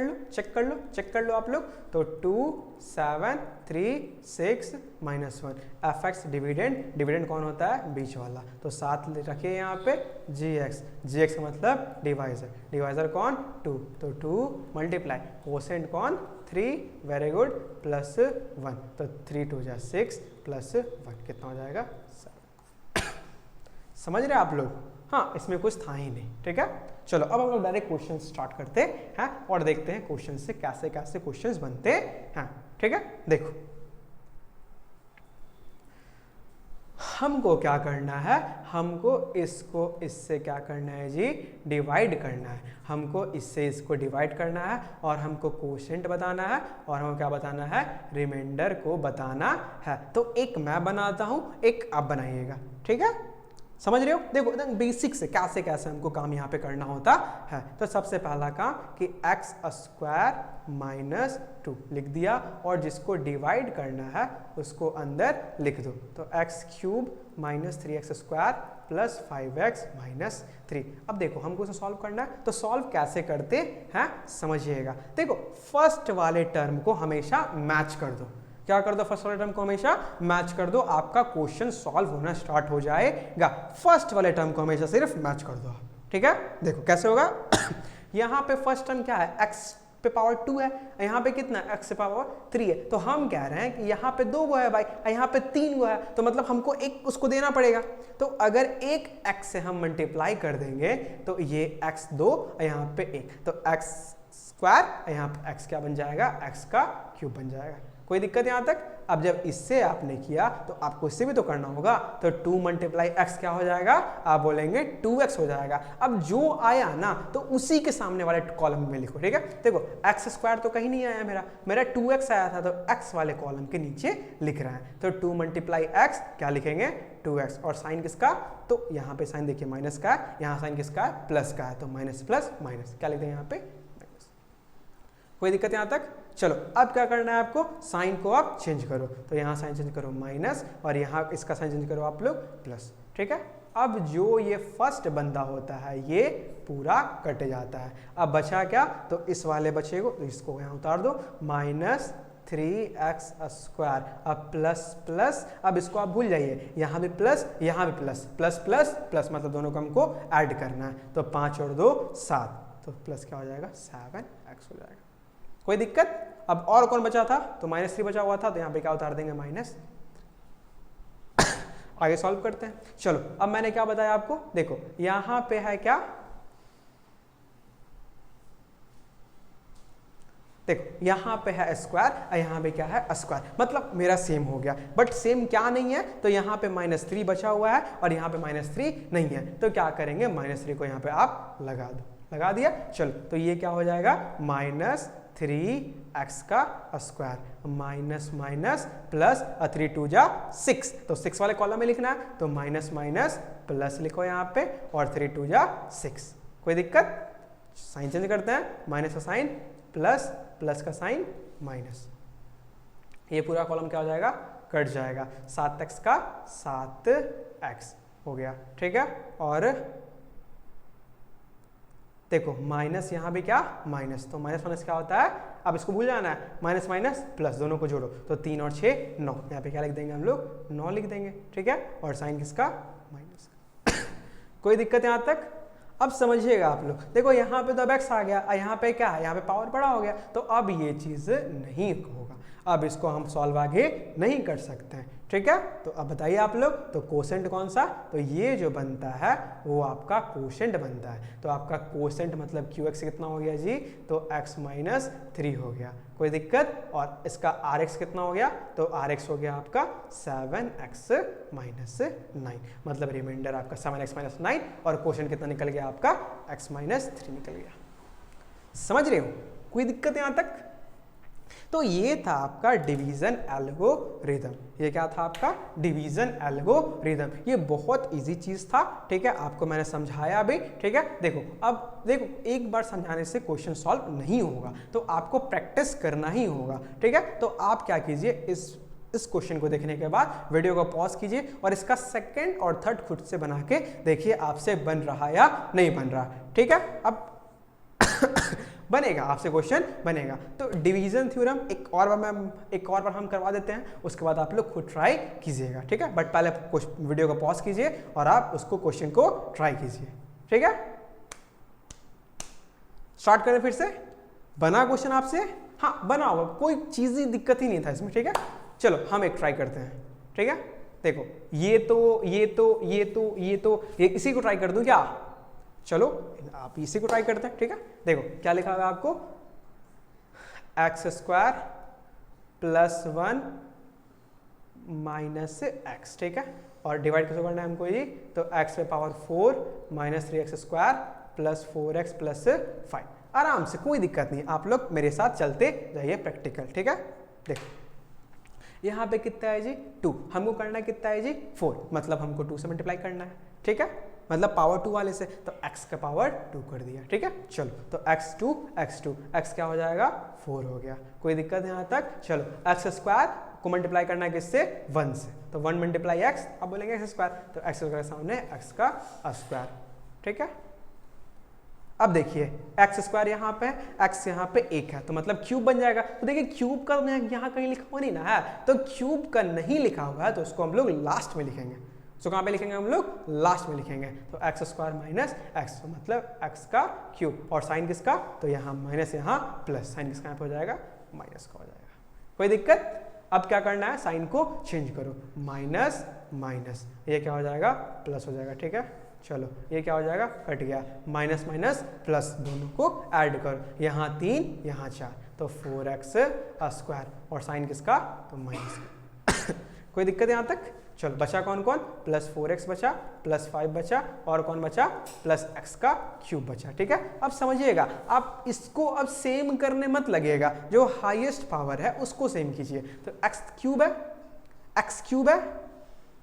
कर लो आप लोग। तो 2, 7, 3, 6 -1 fx डिविडेंड कौन होता है, बीच वाला, तो 7 रखिए यहाँ पे gx का मतलब डिवाइजर कौन, 2, तो 2 मल्टीप्लाई कोसेंट कौन, 3, वेरी गुड, +1, तो 3 2 जा 6 +1 कितना हो जाएगा, 7। समझ रहे आप लोग? हाँ, इसमें कुछ था ही नहीं। ठीक है, चलो अब हम लोग डायरेक्ट क्वेश्चन स्टार्ट करते हैं और देखते हैं क्वेश्चन से कैसे कैसे क्वेश्चंस बनते हैं। ठीक है, देखो हमको क्या करना है, हमको इसको इससे क्या करना है जी, डिवाइड करना है। हमको इससे इसको डिवाइड करना है और हमको कोशेंट बताना है और हमको क्या बताना है, रिमाइंडर को बताना है। तो एक मैं बनाता हूं, एक आप बनाइएगा। ठीक है, समझ रहे हो? देखो बेसिक से कैसे कैसे हमको काम यहाँ पे करना होता है। तो सबसे पहला काम कि x² - 2 लिख दिया और जिसको डिवाइड करना है उसको अंदर लिख दो। तो x³ - 3x² + 5x - 3। अब देखो हमको इसे सॉल्व करना है, तो सॉल्व कैसे करते हैं समझिएगा। देखो फर्स्ट वाले टर्म को हमेशा मैच कर दो। क्या कर दो, फर्स्ट वाले टर्म को हमेशा मैच कर दो, आपका क्वेश्चन सॉल्व होना स्टार्ट हो जाएगा। फर्स्ट वाले टर्म को हमेशा सिर्फ मैच कर दो। ठीक है, देखो कैसे होगा। यहाँ पे फर्स्ट टर्म क्या है, x पे पावर 2 है, यहाँ पे कितना, x पे पावर 3 है। तो हम कह रहे हैं कि यहाँ पे 2 वो है भाई, यहाँ पे 3 वो है, तो मतलब हमको एक उसको देना पड़ेगा। तो अगर एक x से हम मल्टीप्लाई कर देंगे तो ये x2 यहाँ पे 1, तो x² यहाँ पे x क्या बन जाएगा, x का क्यूब बन जाएगा। कोई दिक्कत यहाँ तक? अब जब इससे आपने किया तो आपको इससे भी तो करना होगा। तो 2 × x क्या हो जाएगा, आप बोलेंगे 2x हो जाएगा। अब जो आया ना तो उसी के सामने वाले कॉलम में लिखो। ठीक है, देखो x² तो कहीं नहीं आया, मेरा 2x आया था, तो x वाले कॉलम के नीचे लिख रहा है। तो 2 × x क्या लिखेंगे, 2x, और साइन किसका, तो यहाँ पे साइन देखिए माइनस का है, यहाँ साइन किसका है, प्लस का है, तो माइनस प्लस माइनस क्या लिखते हैं यहाँ पे, माइनस। कोई दिक्कत यहाँ तक? चलो अब क्या करना है आपको, साइन को आप चेंज करो। तो यहाँ साइन चेंज करो माइनस और यहाँ इसका साइन चेंज करो आप लोग प्लस। ठीक है, अब जो ये फर्स्ट बंदा होता है ये पूरा कट जाता है। अब बचा क्या, तो इस वाले बचे को, तो इसको यहाँ उतार दो, -3x²। अब प्लस प्लस, अब इसको आप भूल जाइए, यहाँ भी प्लस, यहाँ भी प्लस, प्लस प्लस प्लस, मतलब दोनों को हमको ऐड करना है। तो 5 और 2 7, तो प्लस क्या हो जाएगा, 7x हो जाएगा। कोई दिक्कत? अब और कौन बचा था, तो -3 बचा हुआ था, तो यहाँ पे क्या उतार देंगे, माइनस। आगे सॉल्व करते हैं। चलो अब मैंने क्या बताया आपको, देखो यहाँ पे है क्या, देखो यहाँ पे है स्क्वायर, यहाँ पे क्या है, स्क्वायर, मतलब मेरा सेम हो गया। बट सेम क्या नहीं है, तो यहाँ पे -3 बचा हुआ है और यहाँ पे -3 नहीं है। तो क्या करेंगे, -3 को यहाँ पे आप लगा दो, लगा दिया। चलो तो ये क्या हो जाएगा, -3x² माइनस माइनस प्लस 3 2 जा 6, तो 6 वाले कॉलम में लिखना है, तो माइनस माइनस प्लस लिखो यहाँ पे और 3 2 जा 6। कोई दिक्कत? साइन चेंज करते हैं, माइनस का साइन प्लस, प्लस का साइन माइनस, ये पूरा कॉलम क्या हो जाएगा, कट जाएगा, 7x का 7x हो गया, ठीक है। और देखो माइनस यहाँ भी क्या माइनस, तो माइनस माइनस क्या होता है, अब इसको भूल जाना है, माइनस माइनस प्लस दोनों को जोड़ो तो 3 और 6 9, यहाँ पे क्या लिख देंगे हम लोग 9 लिख देंगे, ठीक है। और साइन किसका माइनस का। कोई दिक्कत यहाँ तक? अब समझिएगा आप लोग, देखो यहाँ पे तो अब x आ गया, यहाँ पे क्या है, यहाँ पे पावर बड़ा हो गया, तो अब ये चीज नहीं होगा, अब इसको हम सॉल्व आगे नहीं कर सकते हैं, ठीक है। तो अब बताइए आप लोग, तो कोसेंट कौन सा, तो ये जो बनता है वो आपका कोसेंट बनता है, तो आपका कोसेंट मतलब QX कितना हो गया जी, तो x माइनस 3 हो गया, कोई दिक्कत। और इसका RX कितना हो गया, तो RX हो गया आपका 7x माइनस 9, मतलब रिमाइंडर आपका 7x माइनस 9, और कोसेंट कितना निकल गया आपका x माइनस 3 निकल गया। समझ रहे हो, कोई दिक्कत यहाँ तक? तो ये था आपका डिवीजन एल्गोरिथम, ये क्या था आपका डिवीजन एल्गोरिथम, ये बहुत इजी चीज था, ठीक है। आपको मैंने समझाया अभी, ठीक है। देखो अब देखो, एक बार समझाने से क्वेश्चन सॉल्व नहीं होगा, तो आपको प्रैक्टिस करना ही होगा, ठीक है। तो आप क्या कीजिए, इस क्वेश्चन को देखने के बाद वीडियो को पॉज कीजिए और इसका सेकंड और थर्ड खुद से बना के देखिए आपसे बन रहा या नहीं बन रहा, ठीक है। अब बनेगा, आपसे क्वेश्चन बनेगा। तो डिवीजन थ्योरम एक और बार हम करवा देते हैं, उसके बाद आप लोग खुद ट्राई कीजिएगा, ठीक है। बट पहले वीडियो को पॉज कीजिए और आप उसको क्वेश्चन को ट्राई कीजिए, ठीक है। स्टार्ट करें फिर से, बना क्वेश्चन आपसे, हाँ बना होगा, कोई चीज की दिक्कत ही नहीं था इसमें, ठीक है। चलो हम एक ट्राई करते हैं, ठीक है। देखो ये इसी को ट्राई कर दूं क्या, चलो आप इसी को ट्राई करते हैं, ठीक है। देखो क्या लिखा हुआ आपको, x² + 1 - x, ठीक है। और डिवाइड कैसे करना है हमको ये, तो x पे पावर 4 - 3x² + 4x + 5, आराम से, कोई दिक्कत नहीं, आप लोग मेरे साथ चलते जाइए प्रैक्टिकल, ठीक है। देखो यहाँ पे कितना है जी 2, हमको करना है कितना है जी 4, मतलब हमको 2 से मल्टीप्लाई करना है, ठीक है, मतलब पावर 2 वाले से, तो x का पावर 2 कर दिया, ठीक है। चलो तो x क्या हो जाएगा 4 हो गया, कोई दिक्कत यहाँ तक? चलो x² को मल्टीप्लाई करना है किससे 1 से, तो 1 × x, अब बोलेंगे x², तो x के सामने x का स्क्वायर, ठीक है। अब देखिए x² यहाँ पे, x यहाँ पे 1 है, तो मतलब क्यूब बन जाएगा। तो देखिए क्यूब का यहाँ कहीं लिखा हुआ नहीं ना है, तो क्यूब का नहीं लिखा हुआ है तो उसको हम लोग लास्ट में लिखेंगे, तो कहाँ पे लिखेंगे हम लोग लास्ट में लिखेंगे, तो x² - x, तो मतलब x का क्यूब, और साइन किसका, तो यहाँ माइनस, यहाँ प्लस, साइन किसका यहाँ पे हो जाएगा माइनस का हो जाएगा, कोई दिक्कत? अब क्या करना है, साइन को चेंज करो, माइनस माइनस, ये क्या हो जाएगा प्लस हो जाएगा, ठीक है। चलो ये क्या हो जाएगा, कट गया, माइनस माइनस प्लस दोनों को ऐड करो, यहाँ 3 यहाँ 4, तो 4x², और साइन किसका, तो माइनस। कोई दिक्कत यहाँ तक? चलो बचा कौन कौन, +4x बचा, +5 बचा, और कौन बचा, +x का क्यूब बचा, ठीक है। अब समझिएगा, आप इसको अब सेम करने मत लगेगा, जो हाईएस्ट पावर है उसको सेम कीजिए, तो x³ है, x³ है,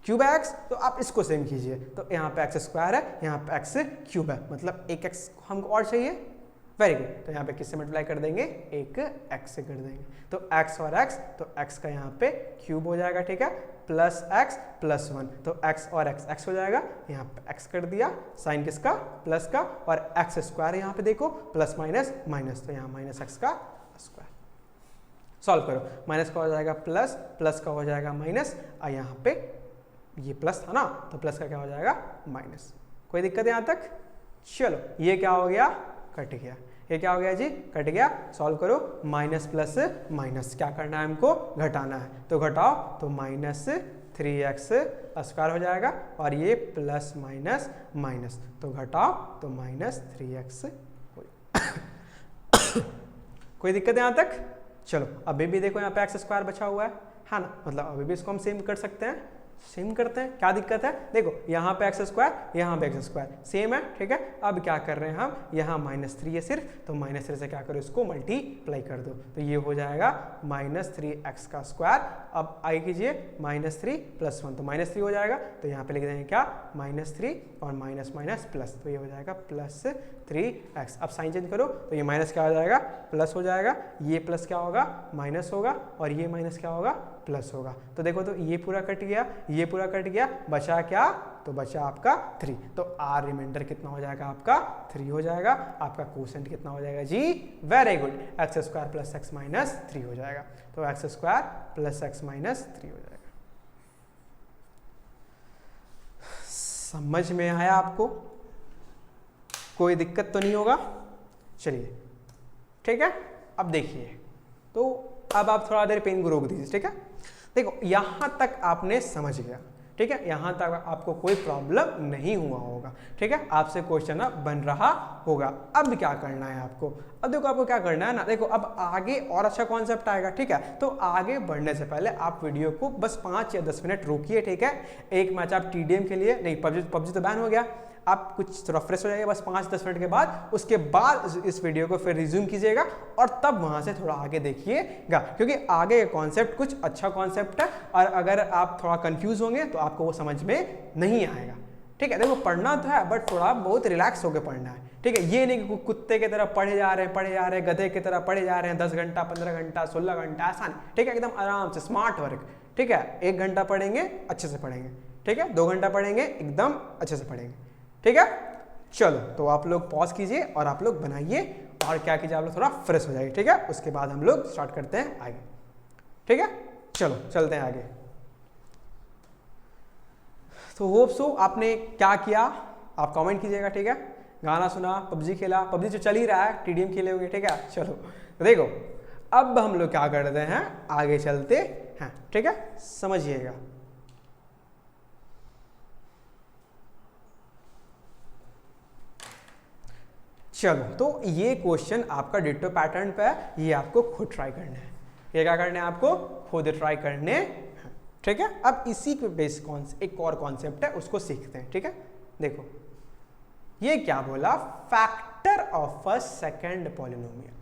क्यूब है x, तो आप इसको सेम कीजिए, तो यहाँ पे x² है, यहाँ पे x³ है, मतलब एक x हमको और चाहिए, वेरी गुड, तो यहाँ पे किससे मल्टीप्लाई कर देंगे, एक x से कर देंगे, तो x और x, तो x का यहाँ पे क्यूब हो जाएगा, ठीक है, +x + 1, तो x और x हो जाएगा, यहाँ पे x कर दिया, साइन किसका प्लस का, और x² यहाँ पे देखो प्लस माइनस माइनस, तो यहाँ -x का स्क्वायर, सॉल्व करो, माइनस का हो जाएगा प्लस, प्लस का हो जाएगा माइनस, और यहाँ पे ये प्लस था ना, तो प्लस का क्या हो जाएगा माइनस, कोई दिक्कत यहाँ तक? चलो ये क्या हो गया, कट गया, ये क्या हो गया जी, कट गया, सॉल्व करो, माइनस प्लस माइनस, क्या करना है हमको, घटाना है, तो घटाओ, तो -3x² हो जाएगा, और ये प्लस माइनस माइनस, तो घटाओ, तो -3x कोई दिक्कत यहाँ तक? चलो अभी भी देखो यहाँ पे x² बचा हुआ है ना, मतलब अभी भी इसको हम सेम कर सकते हैं, सेम करते हैं, क्या दिक्कत है? देखो यहाँ पे x², यहाँ पे x² सेम है, ठीक है। अब क्या कर रहे हैं हम, यहाँ -3 है सिर्फ, तो -3 से क्या करो, इसको मल्टीप्लाई कर दो, तो ये हो जाएगा -3x²। अब आगे कीजिए, -3 + 1, तो -3 हो जाएगा, तो यहाँ पे लिख देंगे क्या, -3 और माइनस माइनस प्लस, तो ये हो जाएगा +3x। अब साइन चेंज करो, तो ये माइनस क्या हो जाएगा, प्लस हो जाएगा, ये प्लस क्या होगा, माइनस होगा, और ये माइनस क्या होगा, प्लस होगा। तो देखो तो ये पूरा कट गया, ये पूरा कट गया, बचा क्या, तो बचा आपका 3। तो आर रिमाइंडर कितना हो जाएगा आपका 3 हो जाएगा। आपका क्वोशेंट कितना हो जाएगा जी, very good, X square plus X minus 3 हो जाएगा। तो X square plus X minus 3 हो जाएगा। समझ में आया आपको, कोई दिक्कत तो नहीं होगा? चलिए ठीक है, अब देखिए, तो अब आप थोड़ा देर पेन को रोक दीजिए, ठीक है। देखो यहां तक आपने समझ गया, ठीक है, यहां तक आपको कोई प्रॉब्लम नहीं हुआ होगा, ठीक है, आपसे क्वेश्चन अब बन रहा होगा। अब क्या करना है आपको, अब देखो आपको क्या करना है ना, देखो अब आगे और अच्छा कॉन्सेप्ट आएगा, ठीक है। तो आगे बढ़ने से पहले आप वीडियो को बस 5 या 10 मिनट रोकिए, ठीक है। एक मैच आप TDM के लिए नहीं, पबजी तो बैन हो गया, आप कुछ थोड़ा फ्रेश हो जाइए बस 5-10 मिनट के बाद, उसके बाद इस वीडियो को फिर रिज्यूम कीजिएगा और तब वहां से थोड़ा आगे देखिएगा, क्योंकि आगे कॉन्सेप्ट कुछ अच्छा कॉन्सेप्ट है और अगर आप थोड़ा कंफ्यूज होंगे तो आपको वो समझ में नहीं आएगा, ठीक है। देखो पढ़ना तो है बट थोड़ा बहुत रिलैक्स होकर पढ़ना है, ठीक है। ये नहीं कि कुत्ते की तरह पढ़े जा रहे हैं, गधे की तरह पढ़े जा रहे हैं 10 घंटा 15 घंटा 16 घंटा, ऐसा नहीं, ठीक है। एकदम आराम से स्मार्ट वर्क, ठीक है। 1 घंटा पढ़ेंगे अच्छे से पढ़ेंगे, ठीक है। 2 घंटा पढ़ेंगे एकदम अच्छे से पढ़ेंगे, ठीक है। चलो तो आप लोग पॉज कीजिए और आप लोग बनाइए और क्या कीजिए, आप लोग थोड़ा फ्रेश हो जाइए, ठीक है। उसके बाद हम लोग स्टार्ट करते हैं आगे, ठीक है। चलो चलते हैं आगे। तो होप सो आपने क्या किया आप कमेंट कीजिएगा, ठीक है। गाना सुना, पबजी खेला, पबजी जो चल ही रहा है, TDM खेले होंगे, ठीक है। चलो तो देखो अब हम लोग क्या करते हैं, आगे चलते हैं, ठीक है, समझिएगा। चलो तो ये क्वेश्चन आपका डिटो पैटर्न पे है, ये आपको खुद ट्राई करना है, ये क्या करना है आपको खुद ट्राई करने हैं, ठीक है। अब इसी पे बेस एक और कॉन्सेप्ट है उसको सीखते हैं, ठीक है। देखो ये क्या बोला, factor of a second polynomial.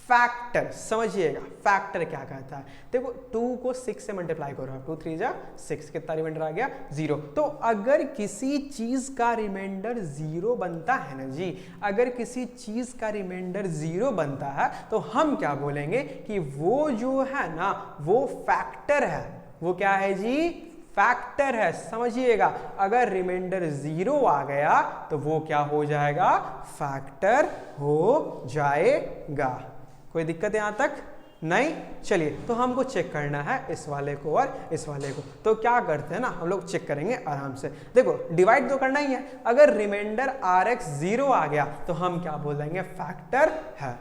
Factor समझिएगा, फैक्टर क्या कहता है, देखो 2 को 6 से मल्टीप्लाई करो, 2 3 जा 6, कितना रिमाइंडर आ गया 0। तो अगर किसी चीज का रिमाइंडर 0 बनता है ना जी, अगर किसी चीज का रिमाइंडर 0 बनता है तो हम क्या बोलेंगे कि वो जो है ना वो फैक्टर है, वो क्या है जी, फैक्टर है। समझिएगा, अगर रिमाइंडर 0 आ गया तो वो क्या हो जाएगा, फैक्टर हो जाएगा। कोई दिक्कत यहां तक नहीं? चलिए तो हमको चेक करना है इस वाले को और इस वाले को, तो क्या करते हैं ना हम लोग चेक करेंगे आराम से। देखो डिवाइड तो करना ही है, अगर रिमाइंडर RX 0 आ गया तो हम क्या बोल देंगे, फैक्टर है।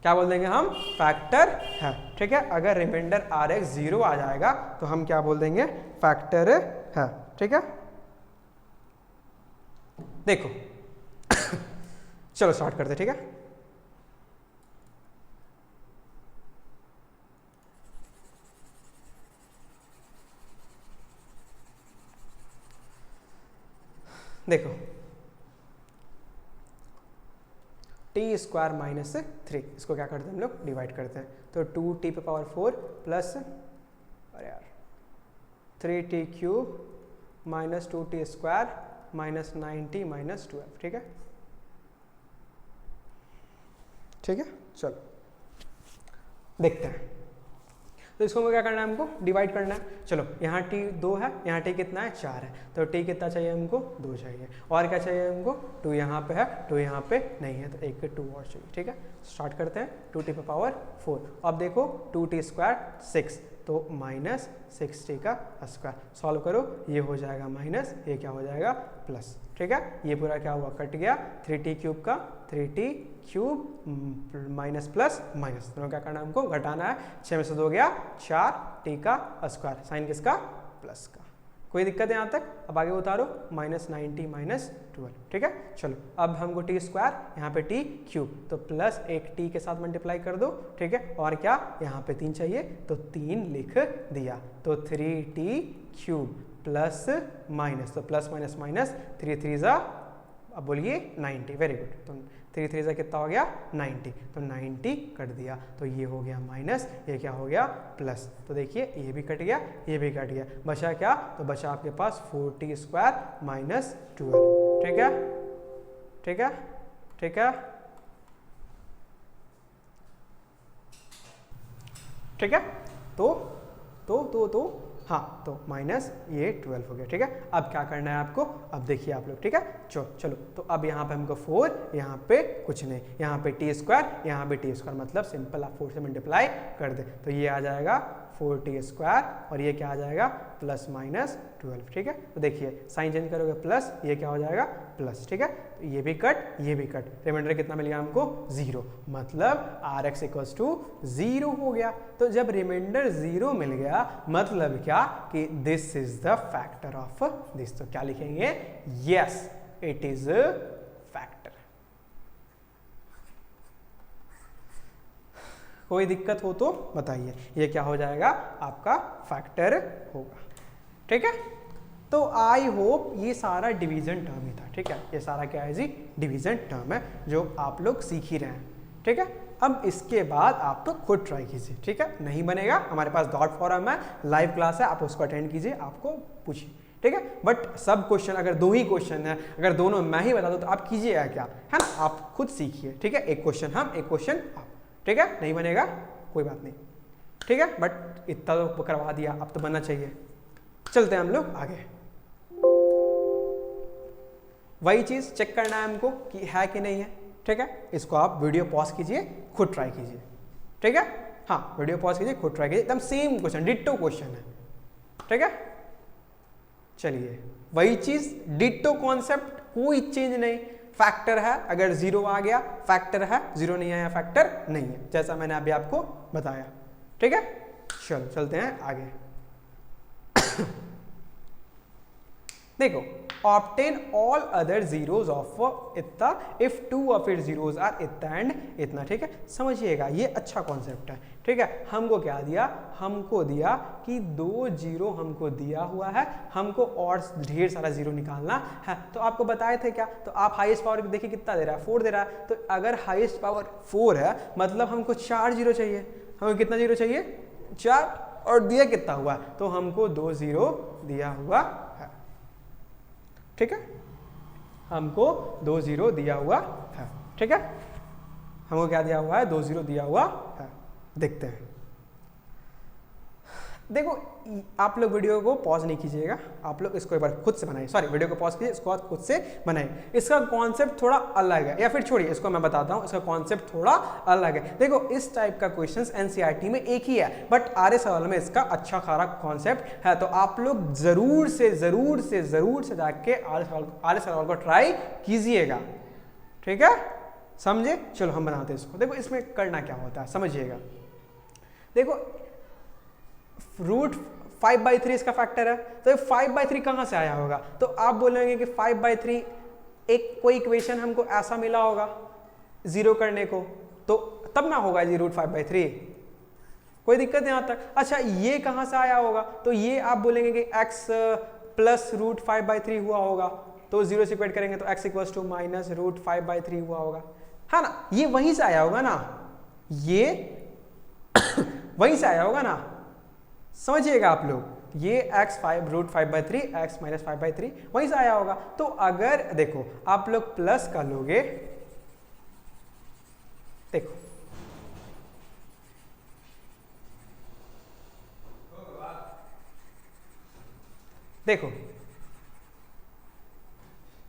क्या बोल देंगे हम, फैक्टर है, ठीक है। अगर रिमाइंडर RX 0 आ जाएगा तो हम क्या बोल देंगे, फैक्टर है, ठीक है। देखो चलो स्टार्ट करते, ठीक है। देखो टी स्क्वायर माइनस 3, इसको क्या करते हैं हम लोग, डिवाइड करते हैं। तो 2t पे पावर 4 प्लस, अरे यार 3t cube minus 2t square minus 9t minus 12, ठीक है, ठीक है। चलो देखते हैं, तो इसको क्या करना है, हमको डिवाइड करना है। चलो यहाँ t 2 है, यहाँ t कितना है 4 है, तो t कितना चाहिए हमको, 2 चाहिए। और क्या चाहिए हमको, 2 यहाँ पे है, 2 यहाँ पे नहीं है, तो एक 2 और चाहिए, ठीक है। स्टार्ट करते हैं, 2t पे पावर 4। अब देखो 2t स्क्वायर 6, तो माइनस 6t का स्क्वायर। सॉल्व करो, ये हो जाएगा माइनस, ये क्या हो जाएगा प्लस, ठीक है। ये पूरा क्या हुआ, कट गया, 3t क्यूब का 3t cube minus plus minus, दोनों क्या करना है हमको, घटाना है। 6 में से 2 गया 4, t का स्क्वायर, साइन किसका, प्लस का। कोई दिक्कत है यहाँ तक? अब आगे उतारो, माइनस 9t माइनस 12, ठीक है। चलो अब हमको t स्क्वायर, यहाँ पे t क्यूब, तो प्लस एक t के साथ मल्टीप्लाई कर दो, ठीक है। और क्या, यहाँ पे 3 चाहिए तो 3 लिख दिया, तो 3t क्यूब प्लस माइनस, तो प्लस माइनस माइनस, 3 3 जा, अब बोलिए 90, वेरी गुड। तो 3 3 जा कितना हो गया 90, तो 90 कट दिया, तो ये हो गया माइनस, ये क्या हो गया प्लस। तो देखिए ये भी कट गया, ये भी कट गया, बचा क्या, तो बचा आपके पास 4t स्क्वायर माइनस 12, ठीक है, ठीक है, ठीक है, ठीक है। तो तो हाँ, तो माइनस ये 12 हो गया। ठीक है, अब क्या करना है आपको, अब देखिए आप लोग। ठीक है, चलो तो अब यहाँ पे हमको 4, यहाँ पे कुछ नहीं, यहाँ पे टी स्क्वायर, यहाँ पे टी स्क्वायर, मतलब सिंपल आप 4 से मल्टीप्लाई कर दे तो ये आ जाएगा 4t स्क्वायर और ये क्या आ जाएगा प्लस माइनस 12। ठीक है, तो देखिए साइन चेंज करोगे प्लस, ये क्या हो जाएगा प्लस। ठीक है, तो ये भी कट, ये भी कट, रिमाइंडर कितना मिल गया हमको 0, मतलब आर एक्स इक्वल्स टू 0 हो गया। तो जब रिमाइंडर 0 मिल गया मतलब क्या कि this is the factor of this, तो क्या लिखेंगे, यस इट इज फैक्टर। कोई दिक्कत हो तो बताइए, ये क्या हो जाएगा आपका फैक्टर होगा। ठीक है, तो आई होप ये सारा डिवीजन टर्म ही था। ठीक है, ये सारा क्या है जी, डिवीजन टर्म है जो आप लोग सीख ही रहे हैं। ठीक है, अब इसके बाद आप लोग खुद ट्राई कीजिए। ठीक है, नहीं बनेगा हमारे पास डॉट फॉरम है, लाइव क्लास है, आप उसको अटेंड कीजिए, आपको पूछिए। ठीक है, बट सब क्वेश्चन अगर 2 ही क्वेश्चन है, अगर दोनों मैं ही बता दूं तो आप कीजिएगा क्या, है ना, आप खुद सीखिए। ठीक है, एक क्वेश्चन हम, एक क्वेश्चन आप। ठीक है, नहीं बनेगा कोई बात नहीं। ठीक है, बट इतना तो करवा दिया, अब तो बनना चाहिए। चलते हैं हम लोग आगे। वही चीज चेक करना है हमको कि है कि नहीं है। ठीक है, इसको आप वीडियो पॉज कीजिए, खुद ट्राई कीजिए। ठीक है, हाँ वीडियो पॉज कीजिए, खुद ट्राई कीजिए, एकदम सेम क्वेश्चन, डिट्टो क्वेश्चन है। ठीक है, चलिए वही चीज, डिट्टो कॉन्सेप्ट, कोई चेंज नहीं। फैक्टर है, अगर 0 आ गया फैक्टर है, 0 नहीं आया फैक्टर नहीं है, जैसा मैंने अभी आपको बताया। ठीक है, चलो चलते हैं आगे। देखो, obtain all other zeros of इतना if 2 of it zeros are इतना एंड इतना। ठीक है, समझिएगा ये अच्छा कॉन्सेप्ट है। ठीक है, हमको क्या दिया, हमको दिया कि 2 जीरो हमको दिया हुआ है, हमको और ढेर सारा जीरो निकालना है। तो आपको बताए थे क्या, तो आप हाईएस्ट पावर देखिए कितना दे रहा है, 4 दे रहा है। तो अगर हाईएस्ट पावर 4 है मतलब हमको 4 जीरो चाहिए, हमको कितना जीरो चाहिए 4, और दिया कितना हुआ, तो हमको 2 जीरो दिया हुआ है। ठीक है, हमको 2 जीरो दिया हुआ है। ठीक है, हमको क्या दिया हुआ है, 2 जीरो दिया हुआ है। देखते हैं, देखो आप लोग वीडियो को पॉज नहीं कीजिएगा, आप लोग इसको एक बार खुद से बनाइए, सॉरी वीडियो को पॉज कीजिए, इसको खुद से बनाइए। इसका कॉन्सेप्ट थोड़ा अलग है, या फिर छोड़िए इसको मैं बताता हूँ, इसका कॉन्सेप्ट थोड़ा अलग है। देखो इस टाइप का क्वेश्चंस एनसीईआरटी में एक ही है, बट आर्य सवाल में इसका अच्छा खासा कॉन्सेप्ट है। तो आप लोग जरूर से जाके आर्य सवाल को ट्राई कीजिएगा। ठीक है, समझे, चलो हम बनाते हैं इसको। देखो इसमें करना क्या होता है समझिएगा। देखो रूट 5/3 इसका फैक्टर है, तो 5/3 कहाँ से आया होगा, तो आप बोलेंगे कि 5/3 एक कोई इक्वेशन हमको ऐसा मिला होगा जीरो करने को, तो तब ना होगा जी रूट 5/3, कोई दिक्कत यहाँ तक। अच्छा ये कहाँ से आया होगा, तो ये आप बोलेंगे कि x प्लस रूट 5/3 हुआ होगा, तो 0 से इक्वेट करेंगे तो x equals to minus root 5/3 हुआ होगा, है ना, ये वहीं से आया होगा ना, ये वहीं से आया होगा ना, समझिएगा आप लोग, ये x रूट 5/3 x माइनस 5/3 वहीं से आया होगा। तो अगर देखो आप लोग प्लस का लोगे, देखो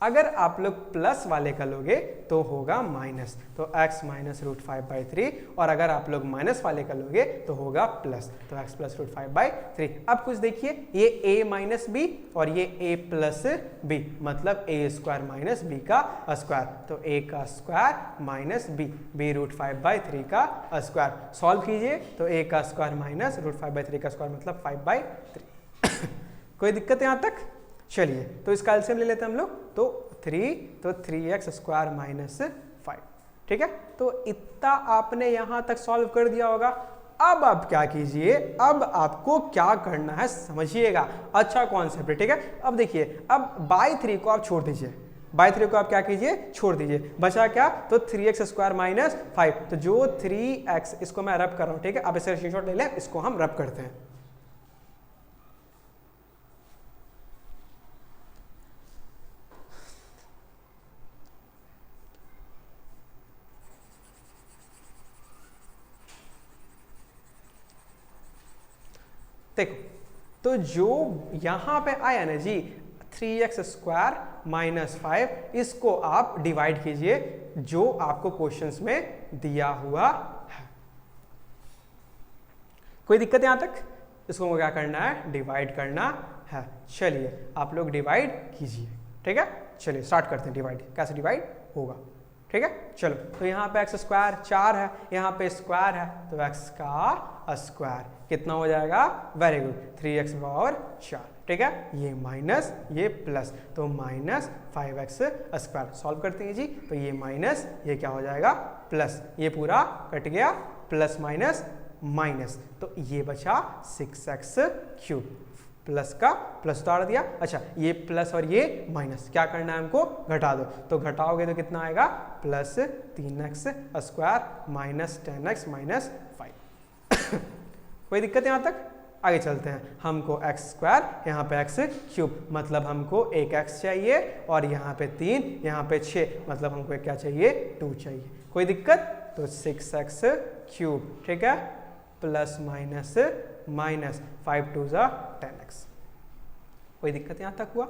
अगर आप लोग प्लस वाले का लोगे तो होगा माइनस, तो x माइनस रूट 5/3, और अगर आप लोग माइनस वाले का लोगे तो होगा प्लस, तो x प्लस रूट 5/3। अब कुछ देखिए, ये a माइनस बी और ये a प्लस बी, मतलब a स्क्वायर माइनस b का स्क्वायर, तो a का स्क्वायर माइनस b रूट 5/3 का स्क्वायर। सॉल्व कीजिए तो a का स्क्वायर माइनस रूट 5/3 का स्क्वायर मतलब 5/3। कोई दिक्कत यहाँ तक, चलिए तो इसका एलसीएम ले लेते हैं हम लोग, तो 3x स्क्वायर माइनस 5। ठीक है, तो इतना आपने यहां तक सॉल्व कर दिया होगा। अब आप क्या कीजिए, अब आपको क्या करना है समझिएगा, अच्छा कॉन्सेप्ट है। ठीक है, अब देखिए, अब बाई 3 को आप छोड़ दीजिए, बाई 3 को आप क्या कीजिए छोड़ दीजिए, बचा क्या, तो 3x स्क्वायर माइनस 5, तो जो 3x, इसको मैं रब कर रहा हूं। ठीक है, आप इसे स्क्रीनशॉट ले लें, इसको हम रब करते हैं। देखो, तो जो यहाँ पे आया ना जी 3x स्क्वायर माइनस 5, इसको आप डिवाइड कीजिए जो आपको क्वेश्चंस में दिया हुआ है। कोई दिक्कत यहां तक? इसको क्या करना है? डिवाइड करना है। चलिए आप लोग डिवाइड कीजिए, ठीक है। चलिए स्टार्ट करते हैं डिवाइड, कैसे डिवाइड होगा, ठीक है। चलो, तो यहाँ पे एक्स स्क्वायर 4 है, यहाँ पे स्क्वायर है, तो एक्स का स्क्वायर कितना हो जाएगा? वेरी गुड, 3x पावर 4, ठीक है। ये माइनस ये प्लस, तो माइनस 5x स्क्वायर। सॉल्व करते हैं जी, तो ये माइनस ये क्या हो जाएगा? प्लस, ये पूरा कट गया, प्लस माइनस माइनस, तो ये बचा 6x क्यूब। प्लस का प्लस उतार दिया। अच्छा, ये प्लस और ये माइनस क्या करना है हमको? घटा दो, तो घटाओगे तो कितना आएगा? Plus 3x square minus 10x minus 5। कोई दिक्कत यहाँ तक? आगे चलते हैं। हमको एक्स स्क्वायर, यहाँ पे एक्स क्यूब, मतलब हमको एक एक्स चाहिए, और यहाँ पे 3, यहाँ पे 6, मतलब हमको क्या चाहिए? 2 चाहिए। कोई दिक्कत? तो 6x क्यूब, ठीक है, प्लस माइनस माइनस 5 2 ज़ा 10x। कोई दिक्कत यहाँ तक हुआ?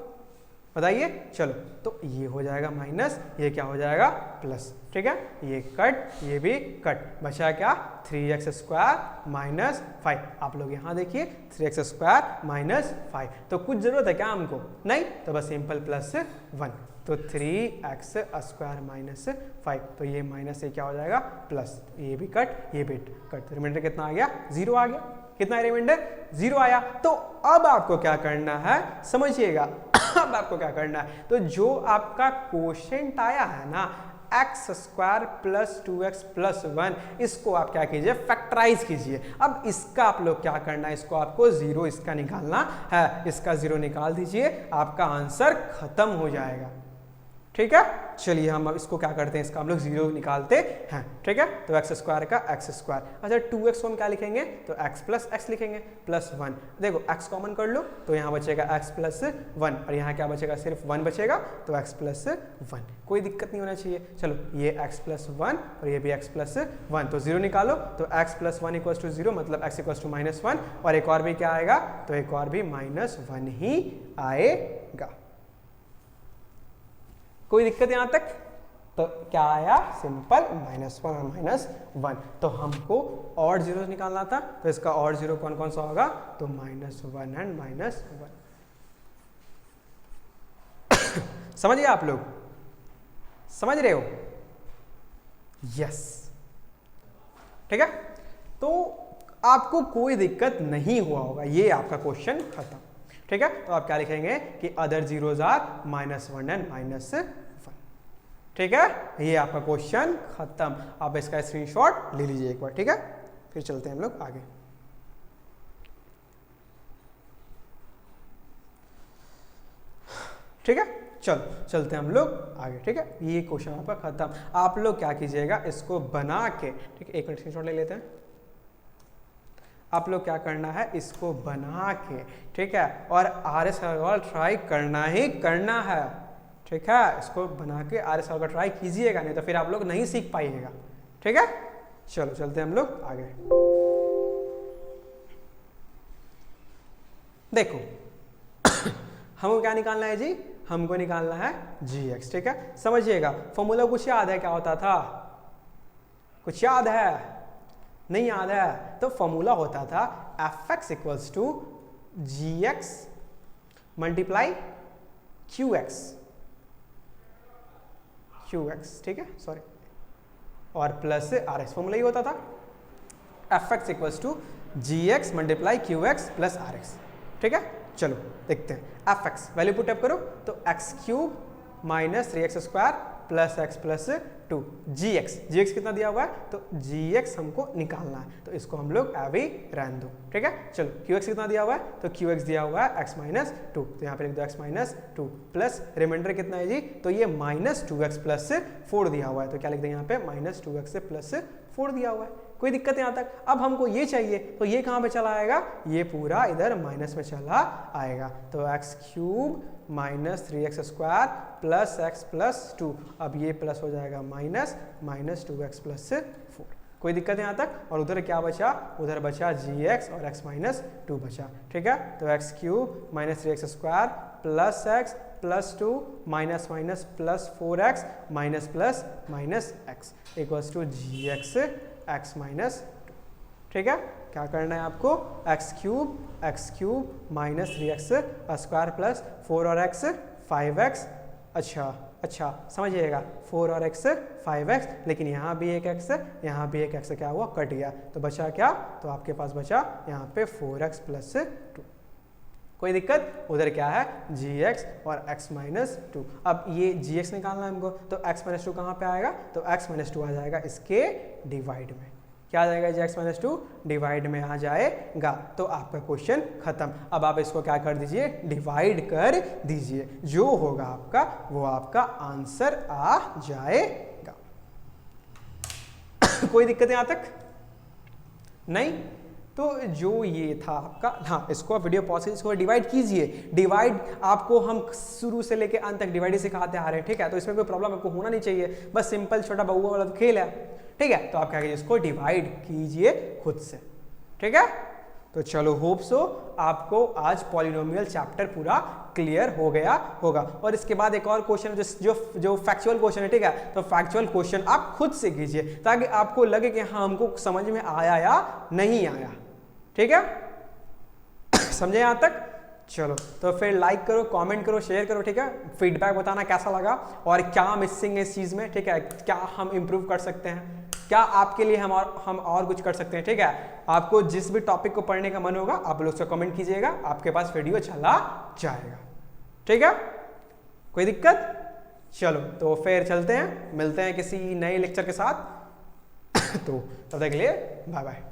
बताइए। चलो, तो ये हो जाएगा माइनस, ये क्या हो जाएगा? प्लस, ठीक है। ये कट, ये भी कट, बचा क्या? 3x square minus 5। आप लोग यहाँ देखिए, 3x स्क्वायर माइनस 5, तो कुछ जरूरत है क्या हमको? नहीं, तो बस सिंपल प्लस 1, तो 3x स्क्वायर माइनस 5, तो ये माइनस से क्या हो जाएगा? प्लस, ये भी कट, ये भी कट, रिमाइंडर कितना आ गया? 0 आ गया। कितना रिमाइंडर? 0 आया। तो अब आपको क्या करना है? समझिएगा, अब आपको क्या करना है? तो जो आपका क्वोशिएंट आया है ना, x square plus 2x plus 1, इसको आप क्या कीजिए? फैक्टराइज कीजिए। अब इसका आप लोग क्या करना है? इसको आपको 0 इसका निकालना है, इसका 0 निकाल दीजिए, आपका आंसर खत्म हो जाएगा, ठीक है। चलिए हम अब इसको क्या करते हैं? इसका हम लोग 0 निकालते हैं, ठीक है। तो एक्स स्क्वायर का एक्स स्क्वायर, अच्छा 2x को हम क्या लिखेंगे? तो x प्लस एक्स लिखेंगे, प्लस 1। देखो x कॉमन कर लो, तो यहाँ बचेगा x प्लस 1, और यहाँ क्या बचेगा? सिर्फ 1 बचेगा, तो x प्लस 1। कोई दिक्कत नहीं होना चाहिए। चलो, ये x प्लस 1 और ये भी x प्लस 1, तो 0 निकालो, तो x प्लस 1 इक्वल्स टू 0, मतलब x इक्वल्स टू माइनस 1, और एक और भी क्या आएगा? तो एक और भी माइनस 1 ही आएगा। कोई दिक्कत यहाँ तक? तो क्या आया? सिंपल -1 और -1। तो हमको और 0 निकालना था, तो इसका और 0 कौन कौन सा होगा? तो -1 एंड -1। समझिए आप लोग, समझ रहे हो? यस, ठीक है। तो आपको कोई दिक्कत नहीं हुआ होगा, ये आपका क्वेश्चन खत्म, ठीक है। तो आप क्या लिखेंगे कि अदर जीरोज आर -1 एंड -1, ठीक है। ये आपका क्वेश्चन खत्म। आप इसका स्क्रीनशॉट ले लीजिए एक बार, ठीक है। फिर चलते हैं हम लोग आगे। ठीक है, चलो चलते हैं हम लोग आगे, ठीक है। ये क्वेश्चन आपका खत्म। आप लोग क्या कीजिएगा? इसको बना के, ठीक है, एक मिनट स्क्रीनशॉट ले लेते हैं। आप लोग क्या करना है? इसको बना के, ठीक है, और RS का ट्राई करना ही करना है, ठीक है। इसको बना के RS का ट्राई कीजिएगा, नहीं तो फिर आप लोग नहीं सीख पाइएगा, ठीक है। चलो चलते हैं हम लोग आगे। देखो हमको क्या निकालना है जी? हमको निकालना है gx, ठीक है। समझिएगा, फॉर्मूला कुछ याद है क्या होता था? कुछ याद है? नहीं याद है? तो फॉर्मूला होता था fx equals to gx multiply qx, ठीक है, सॉरी, और प्लस RS। फॉर्मूला ही होता था fx equals to gx multiply qx plus RX, ठीक है। चलो देखते हैं fx वैल्यू पुट अप करो, तो x cube minus 3x square plus x plus 2, gx कितना दिया हुआ है? तो gx हमको निकालना है, तो इसको हम लोग अभी रहने दो, ठीक है। चलो qx कितना दिया हुआ है? तो qx दिया हुआ है x माइनस 2, तो यहाँ पे लिख दो x माइनस 2 प्लस रिमाइंडर कितना है जी? तो ये माइनस 2x प्लस 4 दिया हुआ है, तो क्या लिख दें यहाँ पे? माइनस 2x से प्लस 4 दिया हुआ है। कोई दिक्कत यहाँ तक? अब हमको ये चाहिए, तो ये कहाँ पे चला आएगा? ये पूरा इधर माइनस में चला आएगा, तो x cube minus 3x square plus x plus 2, अब ये प्लस हो जाएगा माइनस 2x प्लस 4। कोई दिक्कत है यहाँ तक? और उधर क्या बचा? उधर बचा gx और x माइनस 2 बचा, ठीक है। तो x cube minus 3x square plus x plus 2 minus minus plus 4x minus plus minus x equals to gx x minus 2, ठीक है। क्या करना है आपको? X cube minus 3x square plus 4 और x 5x, अच्छा समझिएगा, 4 और x 5x, लेकिन यहाँ भी एक x यहाँ भी एक x क्या हुआ? कट गया, तो बचा क्या? तो आपके पास बचा यहाँ पे 4x प्लस 2। कोई दिक्कत? उधर क्या है? gx और x माइनस 2। अब ये gx निकालना है हमको, तो x माइनस 2 कहाँ पे आएगा? तो x माइनस 2 आ जाएगा इसके डिवाइड में। क्या आ जाएगा? gx माइनस 2 डिवाइड में आ जाएगा, तो आपका क्वेश्चन खत्म। अब आप इसको क्या कर दीजिए? डिवाइड कर दीजिए, जो होगा आपका वो आपका आंसर आ जाएगा। कोई दिक्कत यहाँ तक? नहीं? तो जो ये था आपका, हाँ इसको आप वीडियो पॉज कीजिए, इसको डिवाइड कीजिए। डिवाइड आपको हम शुरू से लेके अंत तक डिवाइड ही सिखाते आ रहे हैं, ठीक है। तो इसमें कोई प्रॉब्लम आपको होना नहीं चाहिए, बस सिंपल छोटा बहुआ वाला खेल है, ठीक है। तो आप क्या कीजिए? इसको डिवाइड कीजिए खुद से, ठीक है। तो चलो होप सो आपको आज पॉलिनोमियल चैप्टर पूरा क्लियर हो गया होगा। और इसके बाद एक और क्वेश्चन जो फैक्चुअल क्वेश्चन है, ठीक है। तो फैक्चुअल क्वेश्चन आप खुद से कीजिए ताकि आपको लगे कि हाँ हमको समझ में आया या नहीं आया, ठीक है। समझे यहाँ तक? चलो तो फिर लाइक करो, कमेंट करो, शेयर करो, ठीक है। फीडबैक बताना कैसा लगा और क्या मिसिंग है इस चीज़ में, ठीक है। क्या हम इम्प्रूव कर सकते हैं, क्या आपके लिए हम और कुछ कर सकते हैं, ठीक है। आपको जिस भी टॉपिक को पढ़ने का मन होगा आप लोग से कमेंट कीजिएगा, आपके पास वीडियो चला जाएगा, ठीक है। कोई दिक्कत? चलो तो फिर चलते हैं, मिलते हैं किसी नए लेक्चर के साथ। तो तब तक के लिए बाय बाय।